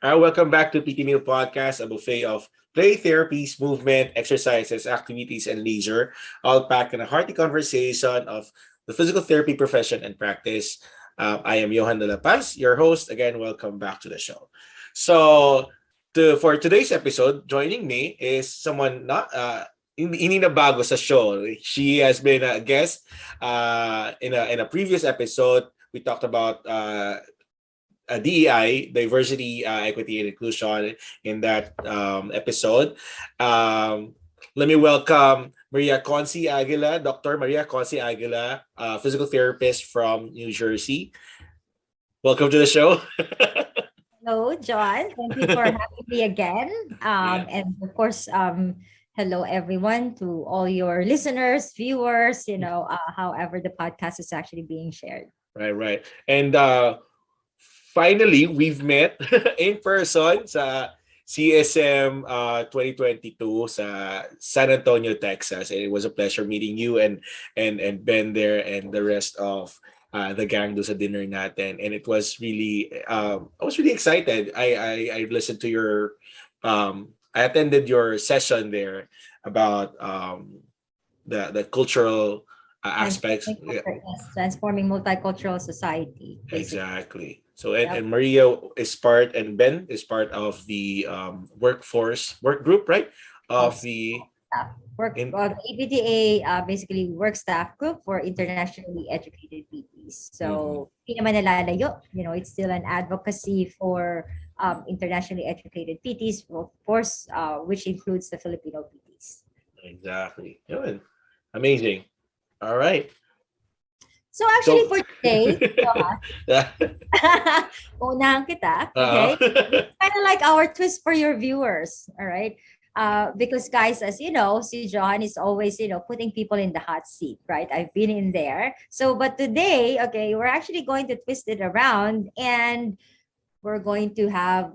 Welcome back to PT Meal Podcast, a buffet of play therapies, movement, exercises, activities, and leisure, all packed in a hearty conversation of the physical therapy profession and practice. I am Johan de la Paz, your host. Again, welcome back to the show. So, for today's episode, joining me is someone not hindi na bago sa show. She has been a guest in a previous episode. We talked about DEI, diversity, equity, and inclusion in that episode. Let me welcome Maria Aguila, Dr. Maria Aguila, physical therapist from New Jersey. Welcome to the show. Hello, John. Thank you for having me again. And of course, hello everyone to all your listeners, viewers, however the podcast is actually being shared. Right. And finally, we've met in person sa CSM 2022 sa San Antonio, Texas. And it was a pleasure meeting you and Ben there and the rest of the gang do sa dinner natin. And it was really I was really excited. I listened to your I attended your session there about the cultural aspects. Transforming multicultural society. Basically. Exactly. So and Maria is part and Ben is part of the work group, right? Of the APTA basically work staff group for internationally educated PTs. So hindi naman nalalayo, it's still an advocacy for internationally educated PTs, of course, which includes the Filipino PTs. Exactly. Good. Amazing. All right. So actually for today, unahan kita, okay? Kind of like our twist for your viewers, all right? Because guys, as you know, si John is always, putting people in the hot seat, right? I've been in there. So, but today, okay, we're actually going to twist it around and we're going to have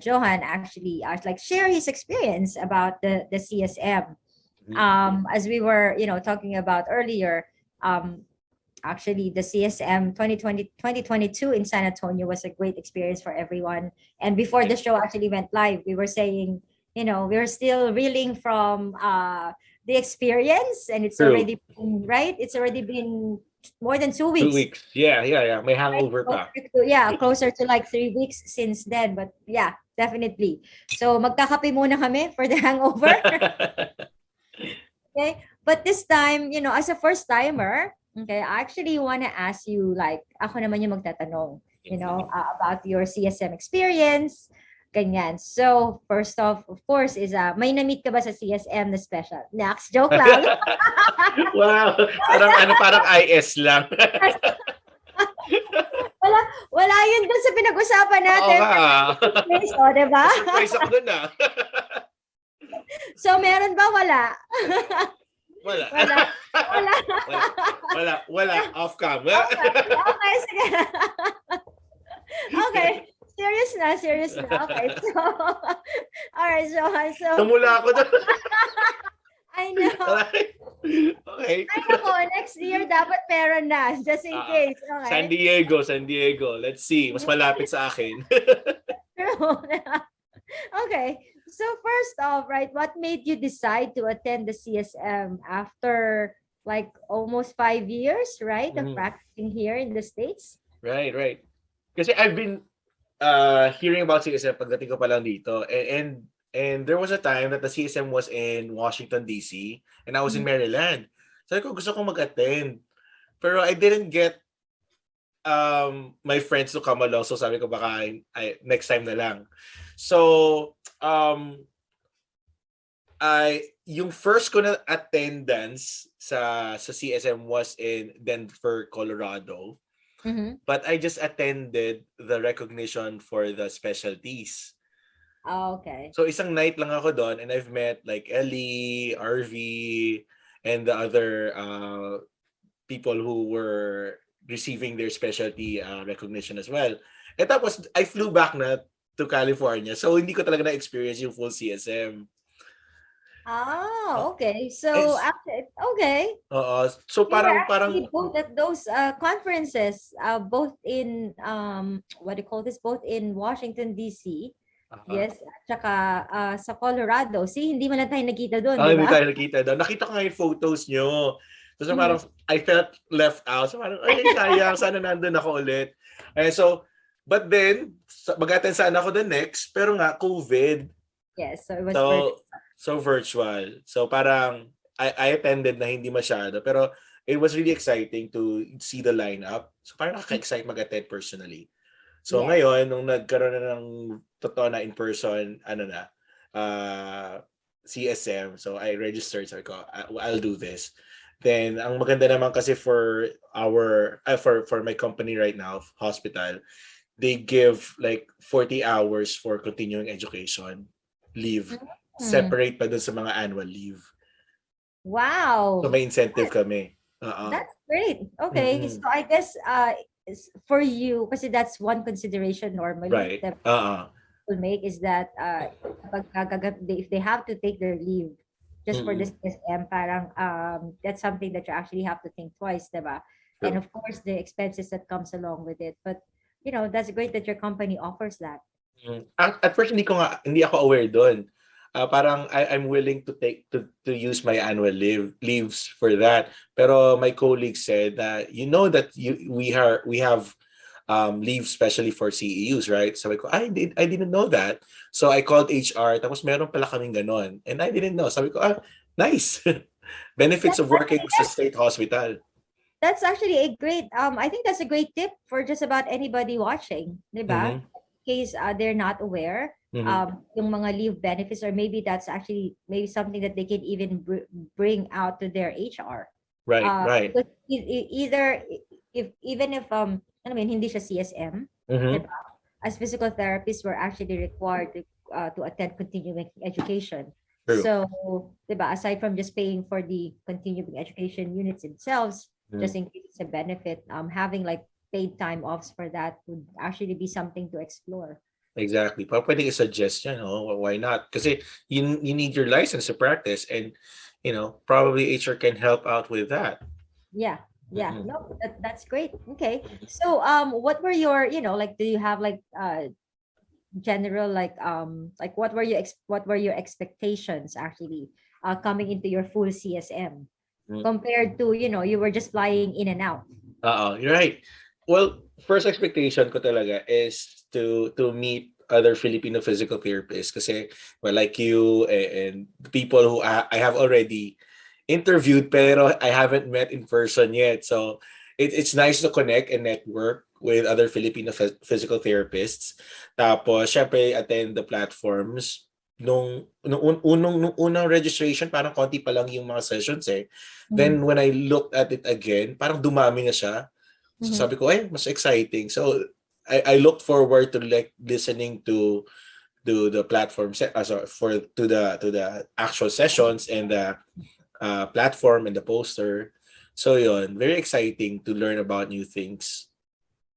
Johan actually share his experience about the CSM. As we were, talking about earlier, actually the CSM 2022 in San Antonio was a great experience for everyone. And before the show actually went live, we were saying, we were still reeling from the experience, and it's already been, right? It's already been more than 2 weeks. 2 weeks. Yeah. May hangover pa. Closer to like 3 weeks since then. But yeah, definitely. So magkakape muna kami for the hangover. Okay. But this time, as a first timer, okay, I actually want to ask you, ako naman yung magtatanong, about your CSM experience. Ganyan. So, first off, of course, is may na-meet ka ba sa CSM na special? Next, joke lang. Wow. Parang IS lang. wala yun dun sa pinag-usapan natin. Oo nga. Diba? Surprise ako dun So, meron ba? Wala. Wala. Off cam. Okay, sige. Okay. Serious na. Okay, so, alright, so. Tumula ako doon. I know. Okay. Ay, nako, next year dapat meron na, just in case. Okay. San Diego. Let's see. Mas malapit sa akin. Okay. So first off, right, what made you decide to attend the CSM after almost 5 years, right, of practicing here in the States? Right. Kasi I've been hearing about CSM pagdating ko pa lang dito. And there was a time that the CSM was in Washington, D.C. and I was in Maryland. Sabi ko, gusto kong mag-attend. Pero I didn't get my friends to come along. So sabi ko, baka next time na lang. So, yung first ko na attendance sa CSM was in Denver, Colorado. But I just attended the recognition for the specialties. Oh, okay. So isang night lang ako doon and I've met Ellie, RV, and the other people who were receiving their specialty recognition as well. And tapos I flew back na to California. So hindi ko talaga na-experience yung full CSM. Oh, okay. So after, okay. So parang both at those conferences, both in what do you call this? Both in Washington D.C. Yes, at saka sa Colorado. See, hindi man lang tayo nakita doon, di Hindi ba? tayo nakita doon. Nakita ko nga yung photos nyo. So Mhm. parang, I felt left out. So parang, ay, sayang. Sana nandun ako ulit. So, but then, mag-attend sana ako the next. Pero nga, COVID. Yes, so it was virtual. So virtual. So parang, I attended na hindi masyado. Pero it was really exciting to see the lineup. So parang nakaka-excite mag-attend personally. So Yes. ngayon, nung nagkaroon na ng totoo na in-person, CSM, so I registered, sabi ko, I'll do this. Then, ang maganda naman kasi for for my company right now, hospital, they give like 40 hours for continuing education leave, Mm. separate pa dun sa mga annual leave. So Wow. may incentive kami. That's great. Okay. Mm-mm. So I guess for you, kasi that's one consideration normally Right. that people make is that if they have to take their leave just for this Mm-mm. SM, parang that's something that you actually have to think twice, diba? And True. of course the expenses that comes along with it. But that's great that your company offers that. At first hindi ako aware doon. Parang I'm willing to use my annual leaves for that. Pero my colleague said that that we have leave especially for CEUs, right? Sabi ko, I didn't know that. So I called HR, tapos meron pala kaming ganon. And I didn't know. Sabi ko, nice. Benefits That's of working actually sa state hospital. that's actually a great I think that's a great tip for just about anybody watching, diba? Mm-hmm. In case they're not aware Mm-hmm. yung mga leave benefits, or maybe that's actually maybe something that they can even bring out to their HR. Right, right. Because either if even if I mean hindi siya CSM, Mm-hmm. diba? As physical therapists, we're actually required to attend continuing education. True. So, diba, aside from just paying for the continuing education units themselves, just in case it's a benefit, having like paid time offs for that would actually be something to explore. Exactly. Pwede i-suggest yan, why not? Kasi you need your license to practice, and probably HR can help out with that. Yeah. Mm-hmm. No, that's great. Okay. So, what were your, like, do you have like general like what were your expectations actually coming into your full CSM compared to you were just flying in and out? You're right. Well, first expectation ko talaga is to meet other Filipino physical therapists kasi like you and the people who I have already interviewed pero I haven't met in person yet. So it's nice to connect and network with other Filipino physical therapists. Tapos syempre attend the platforms. Nung unang registration, parang konti pa lang yung mga sessions eh. Then when I looked at it again, parang dumami na siya. So sabi ko, mas exciting. So I look forward to like listening to the platform to the actual sessions and the platform and the poster. So yun, very exciting to learn about new things.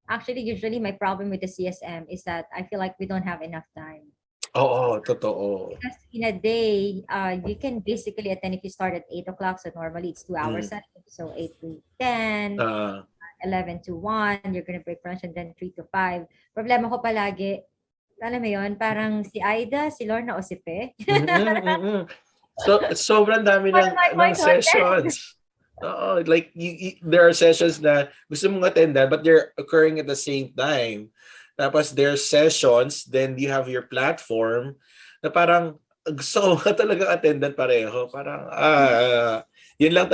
Actually, usually my problem with the CSM is that I feel like we don't have enough time. Totoo. Because in a day, you can basically attend if you start at 8 o'clock. So normally it's 2 hours. So 8 to 10, 11 to 1, you're gonna break lunch, and then 3 to 5. Problema ko palagi, alam mo yun, parang si Aida, si Lorna, o si Pe. So sobrang dami ng sessions. Like there are sessions na gusto mong attendan but they're occurring at the same time. Tapos there are sessions, then you have your platform na parang gusto ka talaga attendan pareho. Parang yun lang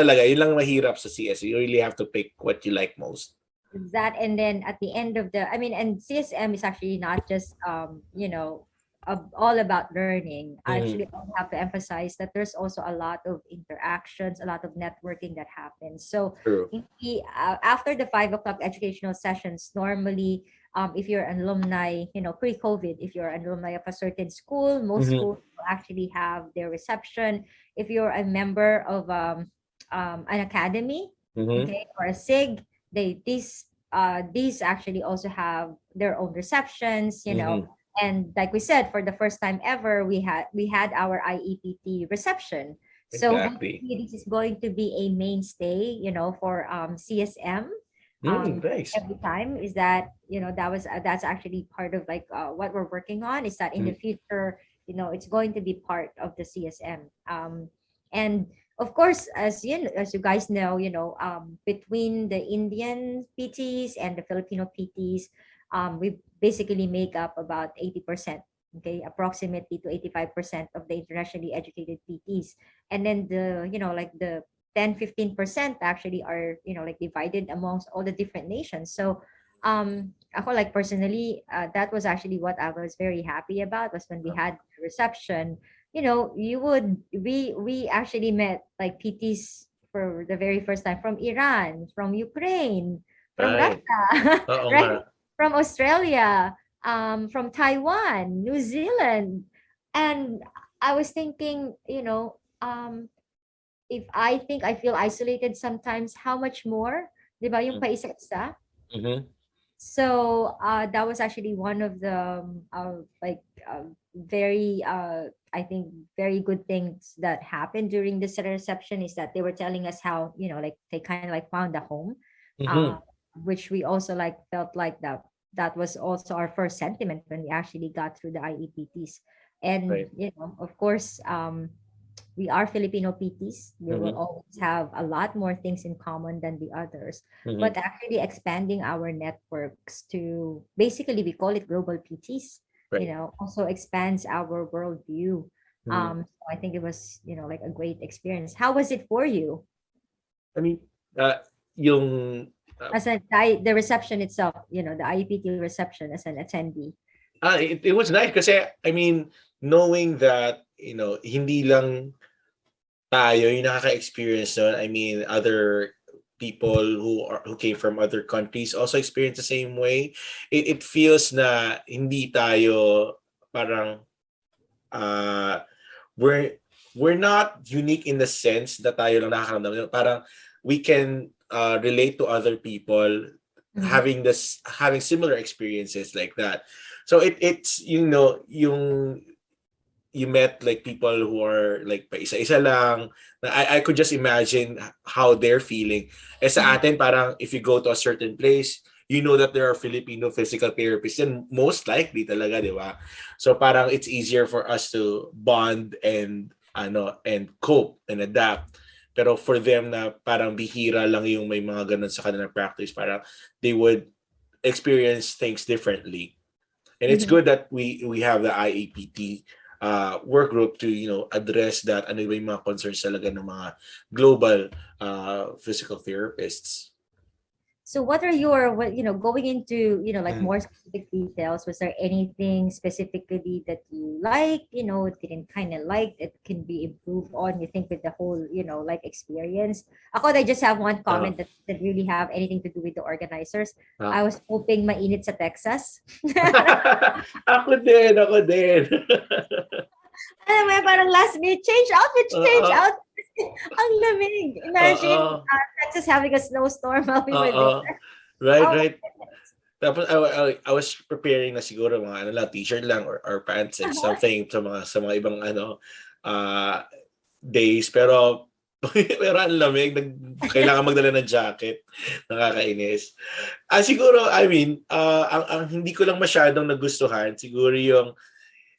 mahirap sa CS. You really have to pick what you like most. That, and then at the end of and CSM is actually not just all about learning. Actually, I have to emphasize that there's also a lot of interactions, a lot of networking that happens. So after the 5 o'clock educational sessions, normally if you're an alumni, pre-COVID, if you're an alumni of a certain school, most schools will actually have their reception. If you're a member of an academy, okay, or a SIG, these actually also have their own receptions, and like we said, for the first time ever, we had our IEPT reception. So exactly. this is going to be a mainstay, for CSM. Nice. every time. Is that, that's actually part of like what we're working on, is that in the future, it's going to be part of the CSM. And of course, as you guys know, between the Indian PTs and the Filipino PTs, we basically make up about 80%, okay, approximately to 85% of the internationally educated PTs. And then like the 10-15% actually are, like divided amongst all the different nations. So ako, like personally, that was actually what I was very happy about, was when we had the reception. We actually met like PTs for the very first time from Iran, from Ukraine, from Right. Russia, Oo nga. right? From Australia, from Taiwan, New Zealand. And I was thinking, if I think I feel isolated sometimes, how much more, di ba, yung paisa-isa? Mhm. So that was actually one of the very I think very good things that happened during this reception, is that they were telling us how, like they kind of like found a home, uh, Mhm. which we also like felt like that was also our first sentiment when we actually got through the IEPTs. And Right. of course, we are Filipino PTs. We will Mhm. always have a lot more things in common than the others. Mhm. But actually expanding our networks to, basically we call it global PTs, Right. also expands our worldview. Mhm. So I think it was, like a great experience. How was it for you? I mean, yung uh, As the reception itself, the IEPT reception as an attendee. it was nice kasi I mean, knowing that, hindi lang tayo yung nakaka-experience nun. I mean, other people who came from other countries also experience the same way. It feels na hindi tayo parang uh, we're we're not unique in the sense that tayo lang nakakaramdam. Parang we can relate to other people Mhm. having similar experiences like that. So it's yung you met like people who are like pa isa-isa lang. I could just imagine how they're feeling. Eh sa Mhm. atin, parang if you go to a certain place, you know that there are Filipino physical therapists and most likely talaga, di ba? So parang it's easier for us to bond and cope and adapt. Pero for them na parang bihira lang yung may mga ganun sa kanilang practice, parang they would experience things differently. And it's Mhm. good that we have the IEPT work group to address that, ano ba yung mga concerns talaga ng mga global physical therapists. So what are your, going into, like Mm. more specific details, was there anything specifically that you like, didn't kind of like, that can be improved on, you think, with the whole, like experience? Ako, I just have one Uh, comment that didn't really have anything to do with the organizers. uh. I was hoping mainit sa Texas. Ako din. Alam mo, parang last minute, change outfit, change Oo. out. Ang lamig. Imagine Oo. Texas having a snowstorm while we were Oo. there. Right, Oh my right. goodness. Tapos I was preparing na siguro mga t-shirt lang or pants and something sa mga ibang uh, days, pero pero ang lamig, kailangan magdala ng jacket. Nakakainis. Siguro, I mean, ang hindi ko lang masyadong nagustuhan, siguro yung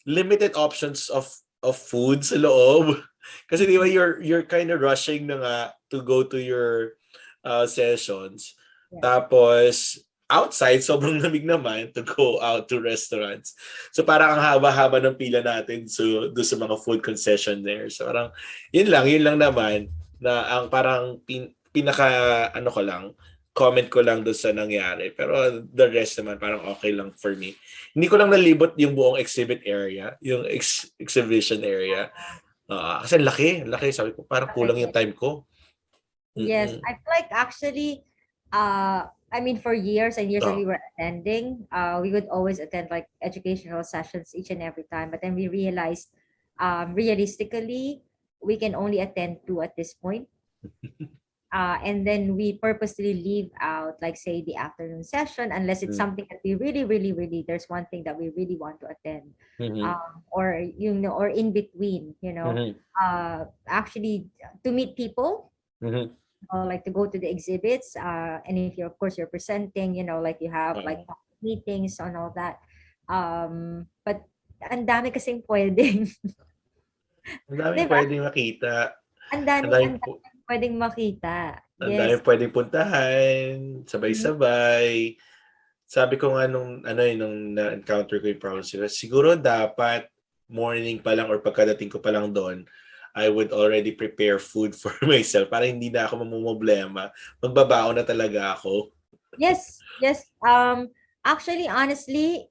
limited options of food sa loob. Kasi di ba you're kind of rushing na nga to go to your sessions. Yeah. Tapos outside sobrang lamig naman to go out to restaurants. So parang ang haba-haba ng pila natin do sa mga food concession there. So parang yun lang naman na ang parang pinaka ko lang comment ko lang doon sa nangyari. Pero the rest naman parang okay lang for me. Hindi ko lang nalibot yung buong exhibit area, yung exhibition area. Kasi laki. Sabi ko, parang kulang yung time ko. Yes, Mm-mm. I feel like actually, I mean, for years and years that we Oh. were attending, we would always attend like educational sessions each and every time. But then we realized, realistically, we can only attend two at this point. And then we purposely leave out, like, say, the afternoon session, unless it's Mm. something that we really, really, really, there's one thing that we really want to attend. Mm-hmm. Or, or in between, Mm-hmm. actually to meet people, Mm-hmm. like to go to the exhibits. And if you're, of course, you're presenting, like you have like meetings and all that. But ang dami kasing pwedeng, Ang dami 'di ba? pwedeng makita. Ang Ang dami, dami ang dami pwedeng makita. ang dami Yes. pwedeng puntahan, Mhm. sabay-sabay. Sabi ko nga nung nung na-encounter ko yung problem sila, siguro dapat morning pa lang or pagkadating ko pa lang doon, I would already prepare food for myself para hindi na ako mamomroblema. Magbabaon na talaga ako. Yes, yes. Actually, honestly,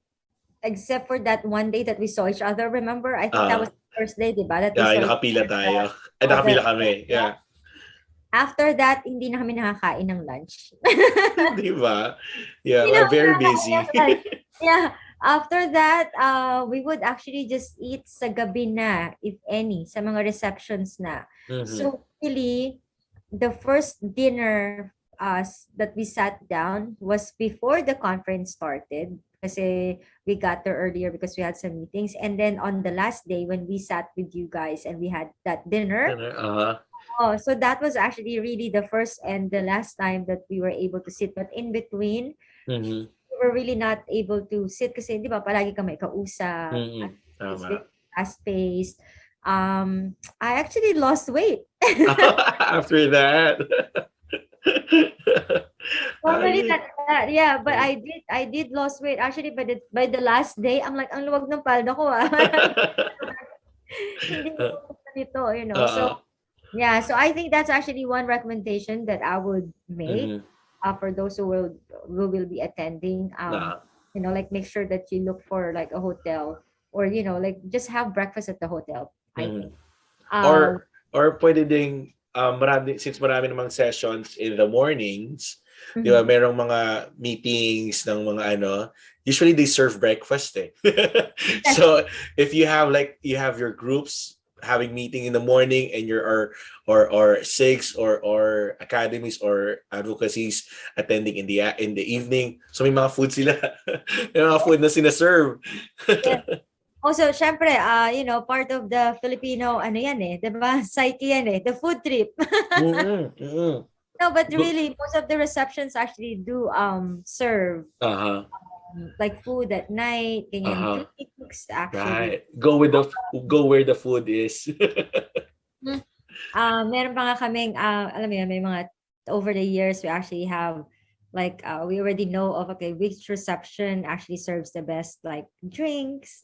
except for that one day that we saw each other, remember? I think that was Ah, the first day, di ba? That we yeah, saw each nakapila other. tayo. Ay, nakapila kami. Yeah. After that, hindi na kami nakakain ng lunch. Di ba? Yeah, Hindi na I'm kami very nakakain busy. ng lunch. Yeah. After that, we would actually just eat sa gabi na, if any, sa mga receptions na. Mhm. So, really, the first dinner that we sat down was before the conference started kasi we got there earlier because we had some meetings. And then on the last day when we sat with you guys and we had that dinner, Uh-huh. oh, so that was actually really the first and the last time that we were able to sit. But in between, Mhm. we were really not able to sit kasi, di ba, palagi ka may kausap. Mhm. It's Tama. very fast-paced. I actually lost weight. After that. Normally Ay. that, yeah, but I did lost weight. Actually, by the last day, I'm like, ang luwag ng palda ko ah. Hindi ko nito. So, Oo. yeah, so I think that's actually one recommendation that I would make Mhm. for those who will be attending. Na. Like make sure that you look for like a hotel or like just have breakfast at the hotel, I Mhm. think. Or pwede ding since marami namang sessions in the mornings, 'di ba? Mhm. Merong mga meetings ng mga usually they serve breakfast eh. Yes, So if you have your groups having meeting in the morning and your or SIGs or academies or advocacies attending in the evening. So may mga food sila. May mga food na sinaserve. yes. Also, syempre, part of the Filipino, ano yan eh, 'di ba? Psyche yan eh, the food trip. Mm-mm, mm-mm. No, but really, most of the receptions actually do serve Uh-huh. like food at night, ganyan, Uh-huh. drinks actually. Right. Go where the food is. Hmm. Meron pa nga kaming, alam mo yun, may mga, over the years, we actually have, like, we already know of, okay, which reception actually serves the best, like, drinks.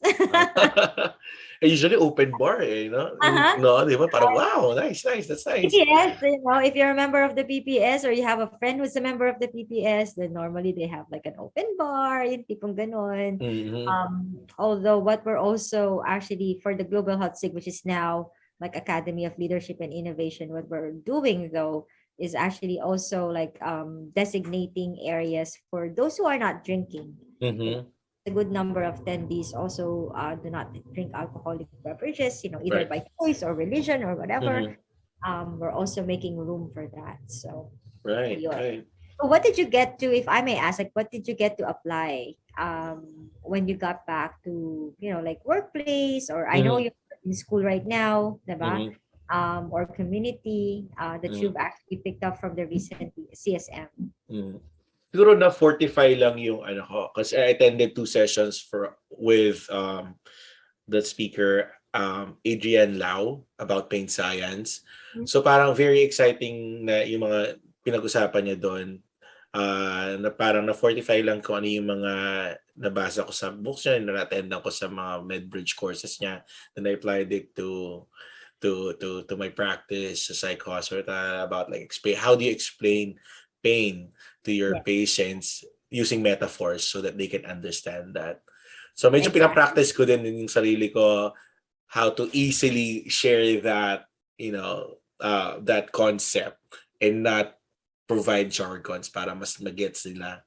Usually open bar eh, no? Uh-huh. No, di ba? Parang wow, nice, nice, that's nice. Yes, if you're a member of the PPS or you have a friend who's a member of the PPS, then normally they have like an open bar, yung tipong ganon. Mm-hmm. Although what we're also actually for the Global Health SIG, which is now like Academy of Leadership and Innovation, what we're doing though is actually also like designating areas for those who are not drinking. Mm-hmm. A good number of attendees also do not drink alcoholic beverages, either Right. by choice or religion or whatever. Mm-hmm. We're also making room for that. So, Right, ayun. right. So what did you get to, if I may ask, like, what did you get to apply when you got back to, like workplace, or I know Mm-hmm. you're in school right now, diba? Mm-hmm. Or community that Mm-hmm. you've actually picked up from the recent CSM. Mm-hmm. Siguro na fortify lang yung ko kasi I attended 2 sessions with the speaker Adrian Lau about pain science. So parang very exciting na yung mga pinag-usapan niya doon. Na parang na-fortify lang ko ano yung mga nabasa ko sa books niya, na-attendan ko sa mga MedBridge courses niya, and I applied it to my practice sa psych hospital about like how do you explain pain to your Yeah, patients using metaphors so that they can understand that. So medyo exactly. pinapractice ko din yung sarili ko how to easily share that, that concept and not provide jargons para mas magets nila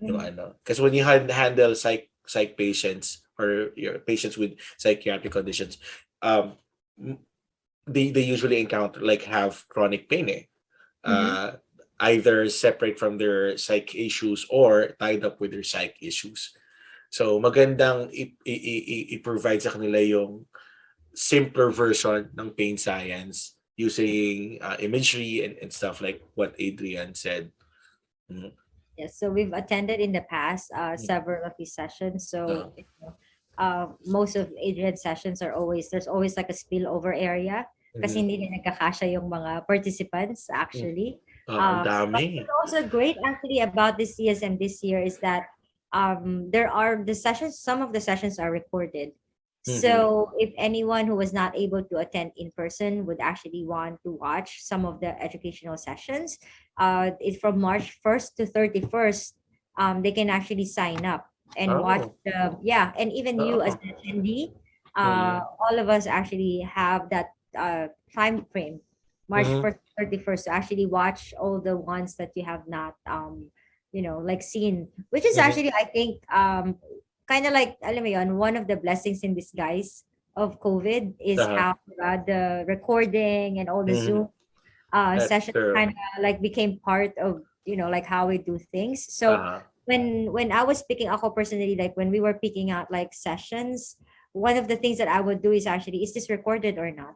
yung Mhm. Because when you handle psych patients or your patients with psychiatric conditions, um, they usually encounter like have chronic pain Mhm. uh, either separate from their psych issues or tied up with their psych issues. So magandang i-provide sa kanila yung simpler version ng pain science using imagery and stuff like what Adrian said. Mhm. Yes, so we've attended in the past Mm. several of these sessions. Uh, So most of Adrian's sessions are always there's always like a spillover area kasi mhm. hindi na nagkakasya yung mga participants Mm. actually. Ang But dami. what's also great actually about this CSM this year is that there are the sessions, some of the sessions are recorded. Mhm. So if anyone who was not able to attend in person would actually want to watch some of the educational sessions, it's from March 1st to 31st. They can actually sign up and watch Oh. the, yeah, and even you as Oo. an attendee, Mm. all of us actually have that time frame, March Mhm. 1st to 31st, to actually watch all the ones that you have not like seen, which is Mhm. actually I think kind of like alam mo yun, one of the blessings in disguise of COVID is Uh-huh. how the recording and all the Mhm. Zoom That's sessions true. kind of like became part of like how we do things. So Uh-huh. when I was picking ako personally, like when we were picking out like sessions, one of the things that I would do is actually, is this recorded or not?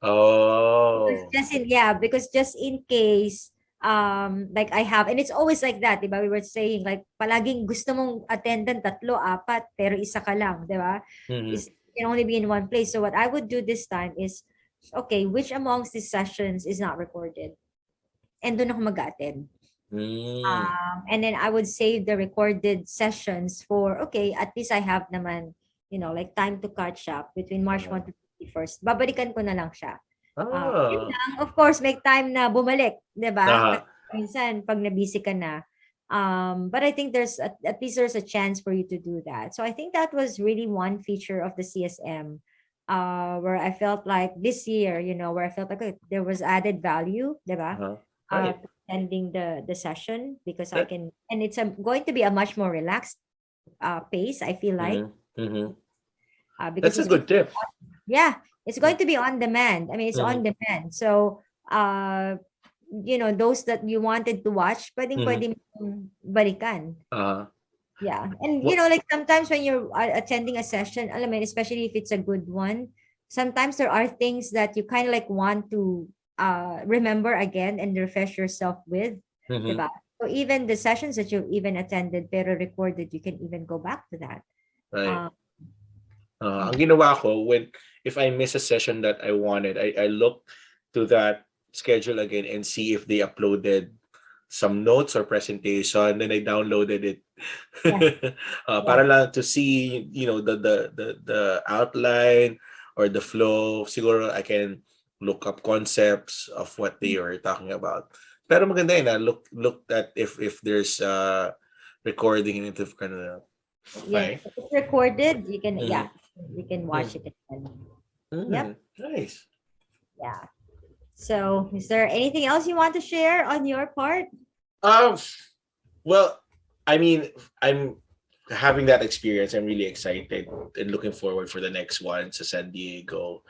Because Oh. because just in case like I have, and it's always like that, diba? We were saying like palaging gusto mong attendant tatlo, apat, pero isa ka lang, diba? Mhm. Is can only be in one place. So what I would do this time is, okay, which amongst these sessions is not recorded? And doon ako mag-attend. Mm. And then I would save the recorded sessions for, okay, at least I have naman, like time to catch up between March Uh-huh. 1 to 31st. Babalikan ko na lang siya. Yun Ah. lang, of course, make time na bumalik, 'di ba? Uh-huh. Kasi minsan pag na-busy ka na. But I think there's at least there's a chance for you to do that. So I think that was really one feature of the CSM, where I felt like this year, where I felt like okay, there was added value, 'di ba? Uh-huh. Right. To attending the session because I That. can, and it's going to be a much more relaxed pace, I feel like, Mhm. Mhm. because That's a it's going good tip. yeah, it's going to be on demand. I mean, it's on Mhm. demand. So, those that you wanted to watch, Mhm. pwedeng balikan. Uh, Yeah. And, what? like sometimes when you're attending a session, alam mo yun, especially if it's a good one, sometimes there are things that you kind of like want to remember again and refresh yourself with, Mhm. diba? So even the sessions that you've even attended pero recorded, you can even go back to that. Right. Um, Ang yeah. ginawa ko when if I miss a session that I wanted, I look to that schedule again and see if they uploaded some notes or presentation. Then I downloaded it Yeah. Yeah. para lang to see, the outline or the flow. Siguro I can look up concepts of what they were talking about. Pero maganda yun, look at if there's recording and if kind of Yes, right. if it's recorded, you can, Mm-hmm. yeah, you can watch it again. Yep, Mm, nice. yeah. So, is there anything else you want to share on your part? Um, well, I mean, I'm having that experience. I'm really excited and looking forward for the next one to San Diego.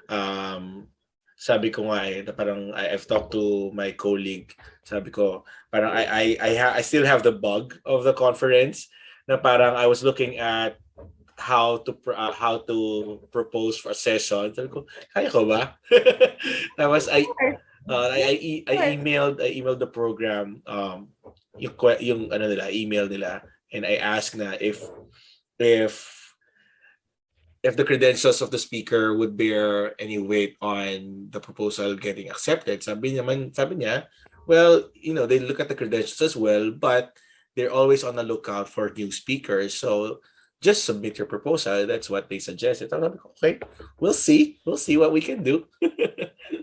Um, sabi ko nga na parang I've talked to my colleague. Sabi ko, parang I still have the bug of the conference na parang I was looking at how to propose for a session. Sabi ko, kaya ko ba? Tapos Sure. Yeah, I sure. emailed the program yung ano nila email nila, and I asked na if if the credentials of the speaker would bear any weight on the proposal getting accepted. Sabi niya, well, they look at the credentials as well, but they're always on the lookout for new speakers. So just submit your proposal. That's what they suggested. I'm like, okay, we'll see. We'll see what we can do.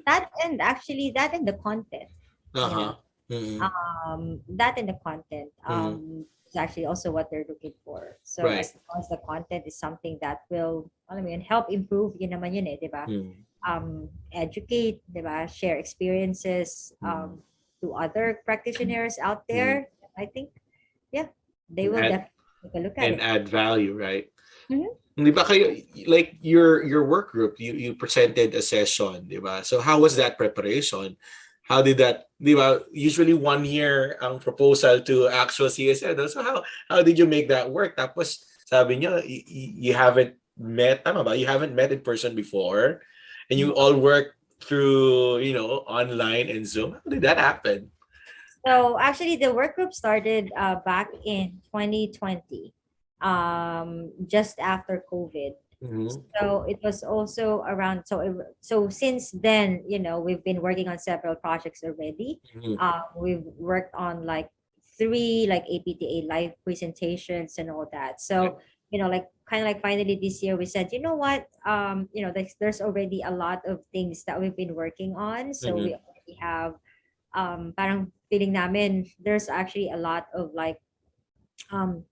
That and actually that and the content, you know, Uh-huh. Mm-hmm. that and the content Mm-hmm. is actually also what they're looking for. So Right. as long as the content is something that will, I mean, help improve, yun naman yun eh, di ba? Mm-hmm. Educate, di ba? Share experiences Mm-hmm. to other practitioners out Mm-hmm. there. I think, yeah, they And will add definitely take a look at and it. add value, right? Mhm. Di ba kayo, like your work group, you presented a session, di ba? So how was that preparation? How did that, di ba? Usually 1 year ang proposal to actual CSN. So how did you make that work? Tapos sabi niyo you haven't met, tama ba? You haven't met in person before and you No. all work through, online and Zoom? How did that happen? So actually, the work group started back in 2020, just after COVID. Mm-hmm. So it was also around. So since then, we've been working on several projects already. Mm-hmm. We've worked on like three like APTA live presentations and all that. Yeah. So like kind of like finally this year we said, you know what, there's already a lot of things that we've been working on. So we Mm-hmm. already have parang feeling namin there's actually a lot of like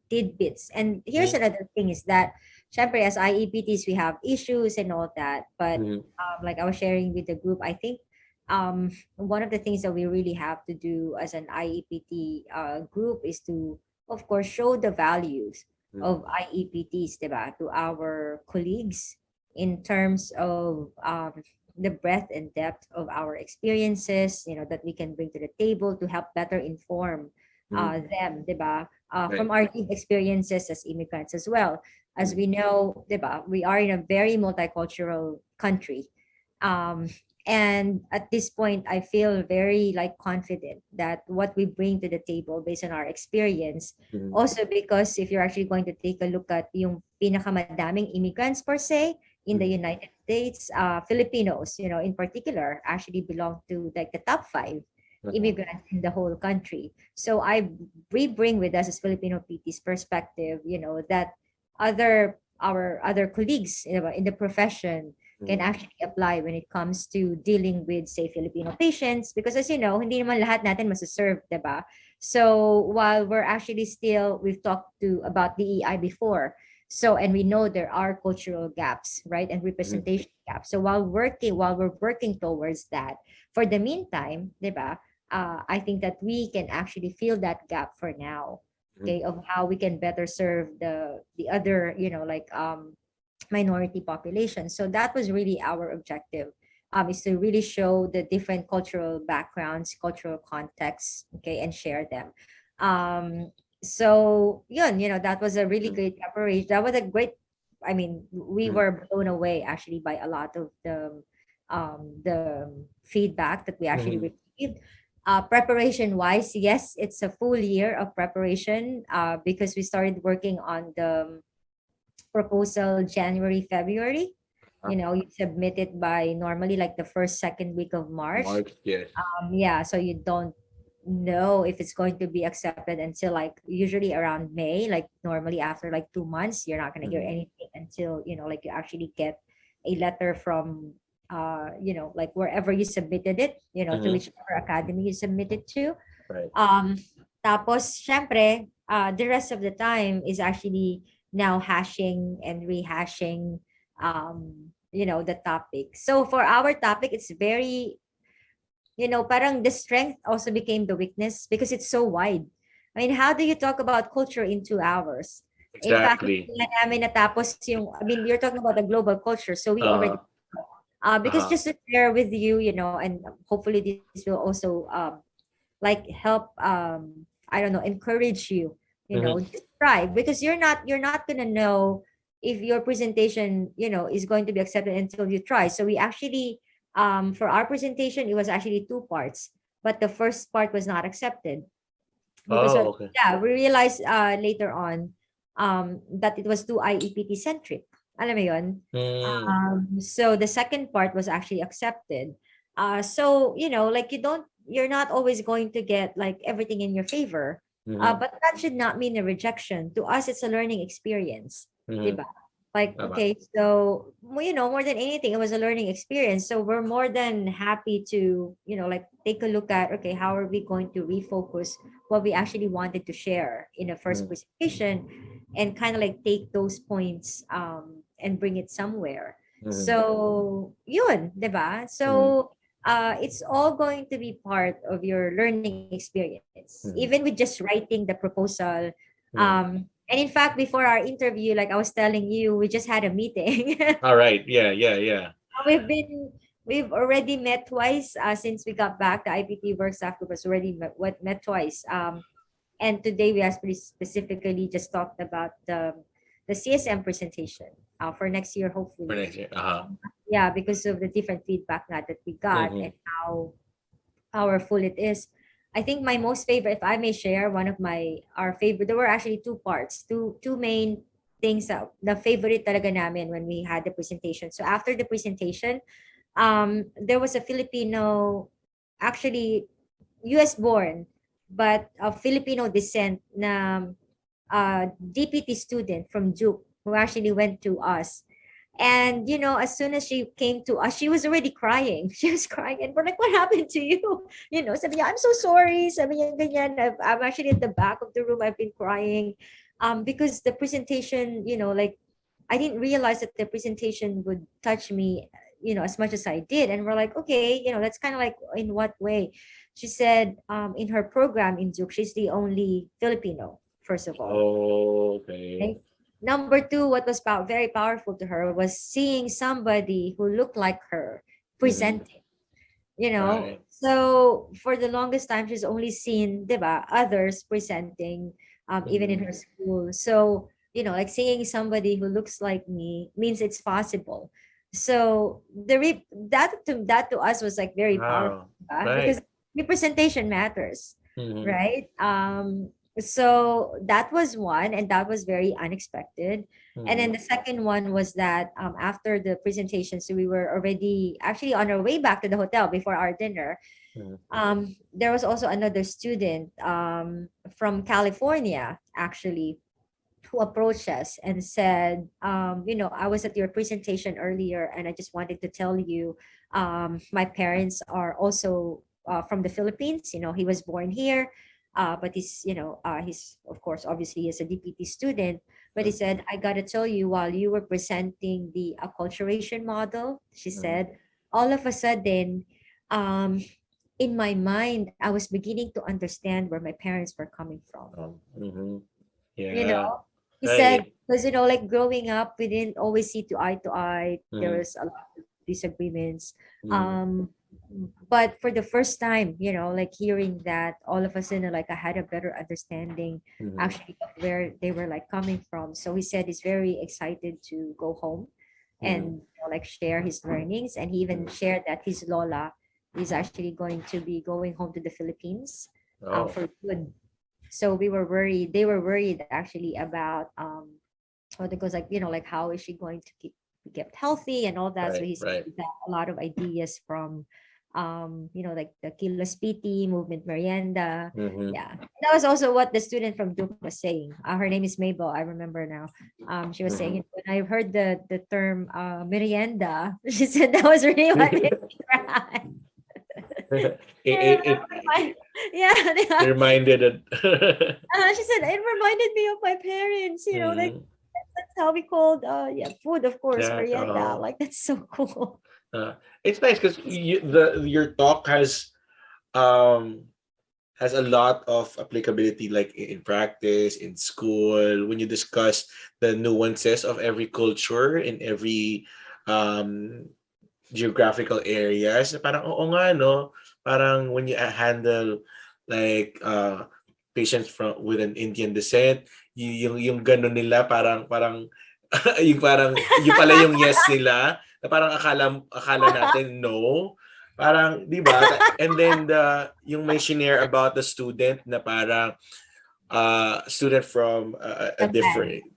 tidbits. And here's Mm-hmm. another thing is that syempre as IEPTs we have issues and all that, but Mm-hmm. like I was sharing with the group, I think one of the things that we really have to do as an IEPT group is to of course show the values of IEPTs, diba, to our colleagues in terms of the breadth and depth of our experiences, that we can bring to the table to help better inform Mm-hmm. them, diba, Right. from our lived experiences as immigrants as well. As Mm-hmm. we know, diba, we are in a very multicultural country. Um, and at this point, I feel very like confident that what we bring to the table based on our experience, Mm-hmm. also because if you're actually going to take a look at yung pinakamadaming immigrants per se in the Mm-hmm. United States, Filipinos, in particular, actually belong to like the top five Uh-huh. immigrants in the whole country. So we bring with us as Filipino PT's perspective, that our other colleagues, in the profession can Mm-hmm. actually apply when it comes to dealing with, say, Filipino patients. Because as you know, hindi naman lahat natin masaserve, diba? So while we're actually still, we've talked to about DEI before. So, and we know there are cultural gaps, right? And Mm-hmm. representation gaps. So while we're working towards that, for the meantime, diba, I think that we can actually fill that gap for now, okay, of how we can better serve the other, like minority population. So that was really our objective, is to really show the different cultural backgrounds, cultural contexts, okay, and share them. So yun, that was a really great preparation. That was a great, I mean, we Mm-hmm. were blown away actually by a lot of the feedback that we actually Mm-hmm. received. Preparation wise, yes, it's a full year of preparation, because we started working on the proposal January, February. You submit it by normally like the first, second week of March. March, yes. Yeah, so you don't know if it's going to be accepted until like usually around May. Like normally after like 2 months, you're not gonna hear Mm-hmm. anything until like you actually get a letter from like wherever you submitted it, to Mm-hmm. whichever academy you submitted to. Right. Um, Tapos, syempre, the rest of the time is actually now hashing and rehashing, the topic. So for our topic, it's very, parang the strength also became the weakness because it's so wide. I mean, how do you talk about culture in 2 hours? In fact, Exactly. hindi na namin natapos yung, I mean, you're talking about the global culture, so we already, Uh, because uh-huh. just to share with you, and hopefully this will also like help, I don't know, encourage you, Mm-hmm. just try, because you're not gonna know if your presentation, is going to be accepted until you try. So we actually, for our presentation, it was actually two parts, but the first part was not accepted because Oh, okay. yeah, we realized later on that it was too IEPT centric. Alam mo yun? Mm-hmm. So the second part was actually accepted. So like you're not always going to get like everything in your favor. Mm-hmm. But that should not mean a rejection. To us, it's a learning experience. Mm-hmm. Diba? Like, Tama. okay, so more than anything, it was a learning experience. So we're more than happy to, like take a look at, okay, how are we going to refocus what we actually wanted to share in the first Mm-hmm. presentation, and kind of like take those points and bring it somewhere. Mm-hmm. So yun, 'di ba? Mm-hmm. So it's all going to be part of your learning experience, even with just writing the proposal. Mm-hmm. And in fact, before our interview, like I was telling you, we just had a meeting. All right. Yeah, yeah, yeah. We've already met twice since we got back. The IPT work staff group has already met twice. And today we actually specifically just talked about the CSM presentation for next year, For hopefully. next year. Uh-huh. yeah, because of the different feedback that we got Mm-hmm. and how powerful it is. I think my most favorite, if I may share, one of our favorite, there were actually two parts, two main things that the favorite talaga namin when we had the presentation. So after the presentation, there was a Filipino, actually US born, but of Filipino descent na DPT student from Duke who actually went to us. And as soon as she came to us, she was already crying. She was crying, and we're like, "What happened to you?" Sabi niya, "I'm so sorry." Sabi niya ganyan. I'm actually at the back of the room. I've been crying, because the presentation, like I didn't realize that the presentation would touch me, as much as I did. And we're like, okay, that's kind of like in what way? She said, in her program in Duke, she's the only Filipino, first of all. Oh, okay. Okay. Number two, what was very powerful to her was seeing somebody who looked like her Mm-hmm. presenting. Right. So for the longest time, she's only seen, diba, others presenting, even in Mm-hmm. her school. So, like seeing somebody who looks like me means it's possible. So that to us was like very powerful, Wow. diba? Right. Because representation matters, Mm-hmm. right? So that was one, and that was very unexpected. And then Mm-hmm. the second one was that, after the presentation, so we were already actually on our way back to the hotel before our dinner. Mm-hmm. There was also another student, from California, actually, who approached us and said, I was at your presentation earlier, and I just wanted to tell you, my parents are also, from the Philippines. He was born here, but he's, of course, obviously, is a DPT student. But he said, I got to tell you, while you were presenting the acculturation model, she Mm-hmm. said, all of a sudden, um, in my mind, I was beginning to understand where my parents were coming from. Mm-hmm. you Yeah. know he said, Right. because like growing up, we didn't always see to eye. There Mm-hmm. was a lot of disagreements, Mm-hmm. but for the first time, like hearing that, all of a sudden, like I had a better understanding Mm-hmm. actually of where they were like coming from. So he said he's very excited to go home Mm-hmm. and, like share his learnings, and he even Mm-hmm. shared that his lola is actually going to be going home to the Philippines, Oh. for good. So we were worried, they were worried actually about, what it goes, like, like how is she going to keep be kept healthy and all that. So Right. he's Right. got a lot of ideas from, like the Kilos PT movement, merienda. Mm-hmm. Yeah, that was also what the student from Duke was saying. Her name is Mabel, I remember now. She was Mm-hmm. saying, when I heard the term, merienda, she said that was really what made me cry. it, I it, remember it yeah, yeah. reminded it. She said it reminded me of my parents. Like Mm-hmm. that's how we called, yeah, food, of course, Yeah. merienda. Like that's so cool. It's nice because your talk um has a lot of applicability, like in practice, in school, when you discuss the nuances of every culture in every um geographical areas. Parang oo nga no, parang when you handle like patients from with an Indian descent, yung ganun nila parang yung parang yung pala yung yes nila na parang akala natin no. Parang 'di ba? And then yung may shinare about the student na parang student from a Japan. different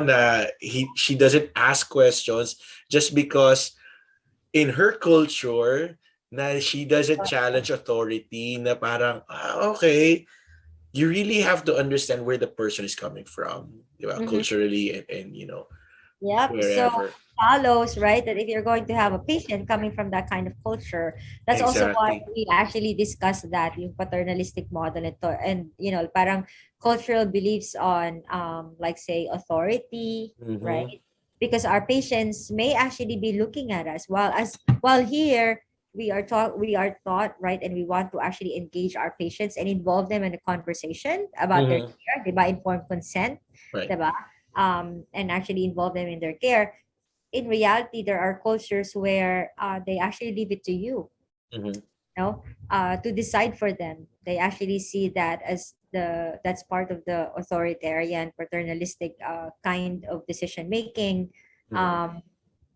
na she doesn't ask questions just because in her culture na she doesn't challenge authority, na parang okay, you really have to understand where the person is coming from, di ba? Mhm. Culturally and Yep. So wherever. follows, right, that if you're going to have a patient coming from that kind of culture, that's also why Exactly. we actually discussed that yung paternalistic model, and parang cultural beliefs on, like say authority, Mm-hmm. right? Because our patients may actually be looking at us, while here we are taught, right, and we want to actually engage our patients and involve them in a conversation about their Mm-hmm. care, diba? Informed consent, Right. diba? And actually involve them in their care. In reality, there are cultures where, they actually leave it to you, Mm-hmm. to decide for them. They actually see that as that's part of the authoritarian, paternalistic, kind of decision making. Mm-hmm. Um,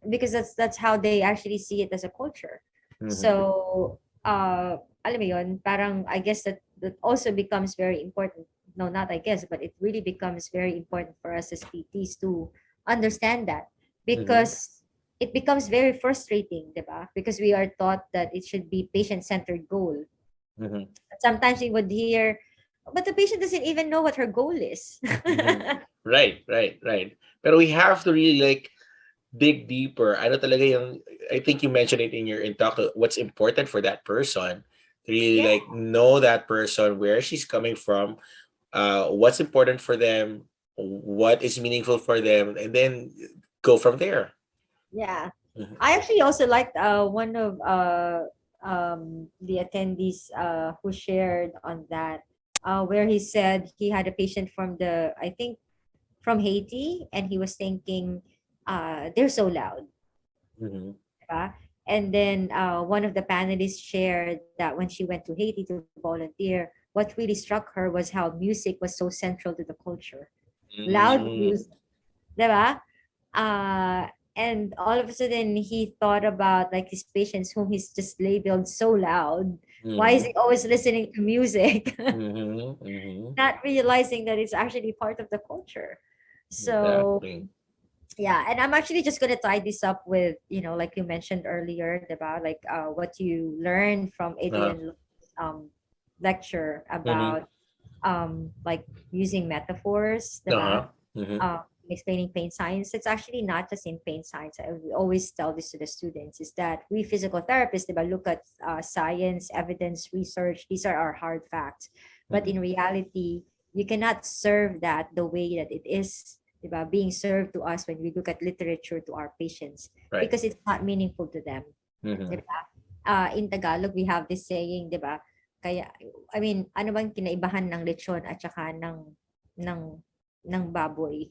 because that's how they actually see it as a culture. So alam mo yun, parang I guess that also becomes very important. No, not I guess, but it really becomes very important for us as PTs to understand that, because it becomes very frustrating, diba? Because we are taught that it should be patient-centered goal. Sometimes we would hear, but the patient doesn't even know what her goal is. Right, right, right. But we have to really like dig deeper. Ano talaga yung, I think you mentioned it in your talk, what's important for that person. To really Yeah. like know that person, where she's coming from, what's important for them, what is meaningful for them, and then go from there. Yeah. I actually also liked one of the attendees who shared on that, where he said he had a patient from the, I think, from Haiti, and he was thinking, they're so loud. Diba? And then one of the panelists shared that when she went to Haiti to volunteer, what really struck her was how music was so central to the culture. Loud music, diba? Uh, and all of a sudden he thought about like his patients whom he's just labeled so loud. Why is he always listening to music? Not realizing that it's actually part of the culture. So Exactly. yeah, and I'm actually just gonna tie this up with, like you mentioned earlier about like what you learned from Uh, Adrian's lecture mhm. about like using metaphors, Uh-huh. diba? Explaining pain science. It's actually not just in pain science. I always tell this to the students, is that we physical therapists, diba, look at science, evidence, research. These are our hard facts. But in reality, you cannot serve that the way that it is, diba, being served to us when we look at literature to our patients, Right. because it's not meaningful to them. Diba? In Tagalog, we have this saying, diba? Kaya, I mean, ano bang kinaibahan ng lechon at saka ng ng baboy?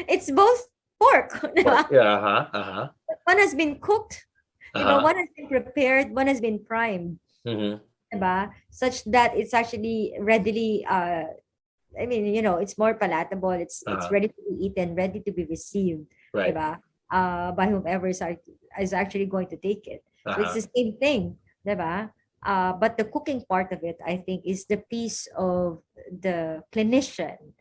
It's both pork, Pork. diba? Yeah. Uh-huh. Uh-huh. One has been cooked, diba? Uh-huh. One has been prepared, one has been primed, diba? Such that it's actually readily I mean, it's more palatable. It's Uh-huh. ready to be eaten, ready to be received, Right. diba? By whomever is actually going to take it. So it's Uh-huh. the same thing, diba? But the cooking part of it, I think, is the piece of the clinician,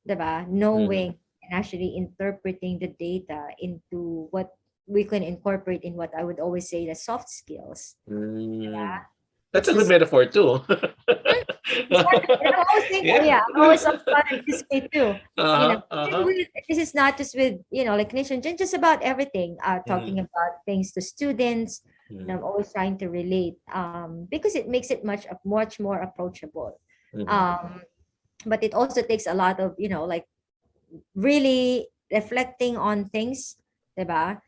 diba? Knowing and actually interpreting the data into what we can incorporate in what I would always say the soft skills. Mm. That's It's a good this. metaphor too. Exactly. And I'm always thinking, Yeah. yeah, I'm always about it this way too. Uh-huh. And Uh-huh. this is not just with, like clinicians, just about everything, talking Mhm. about things to students. And I'm Mhm. always trying to relate, because it makes it much more approachable. Mhm. Um, but it also takes a lot of, like really reflecting on things, diba?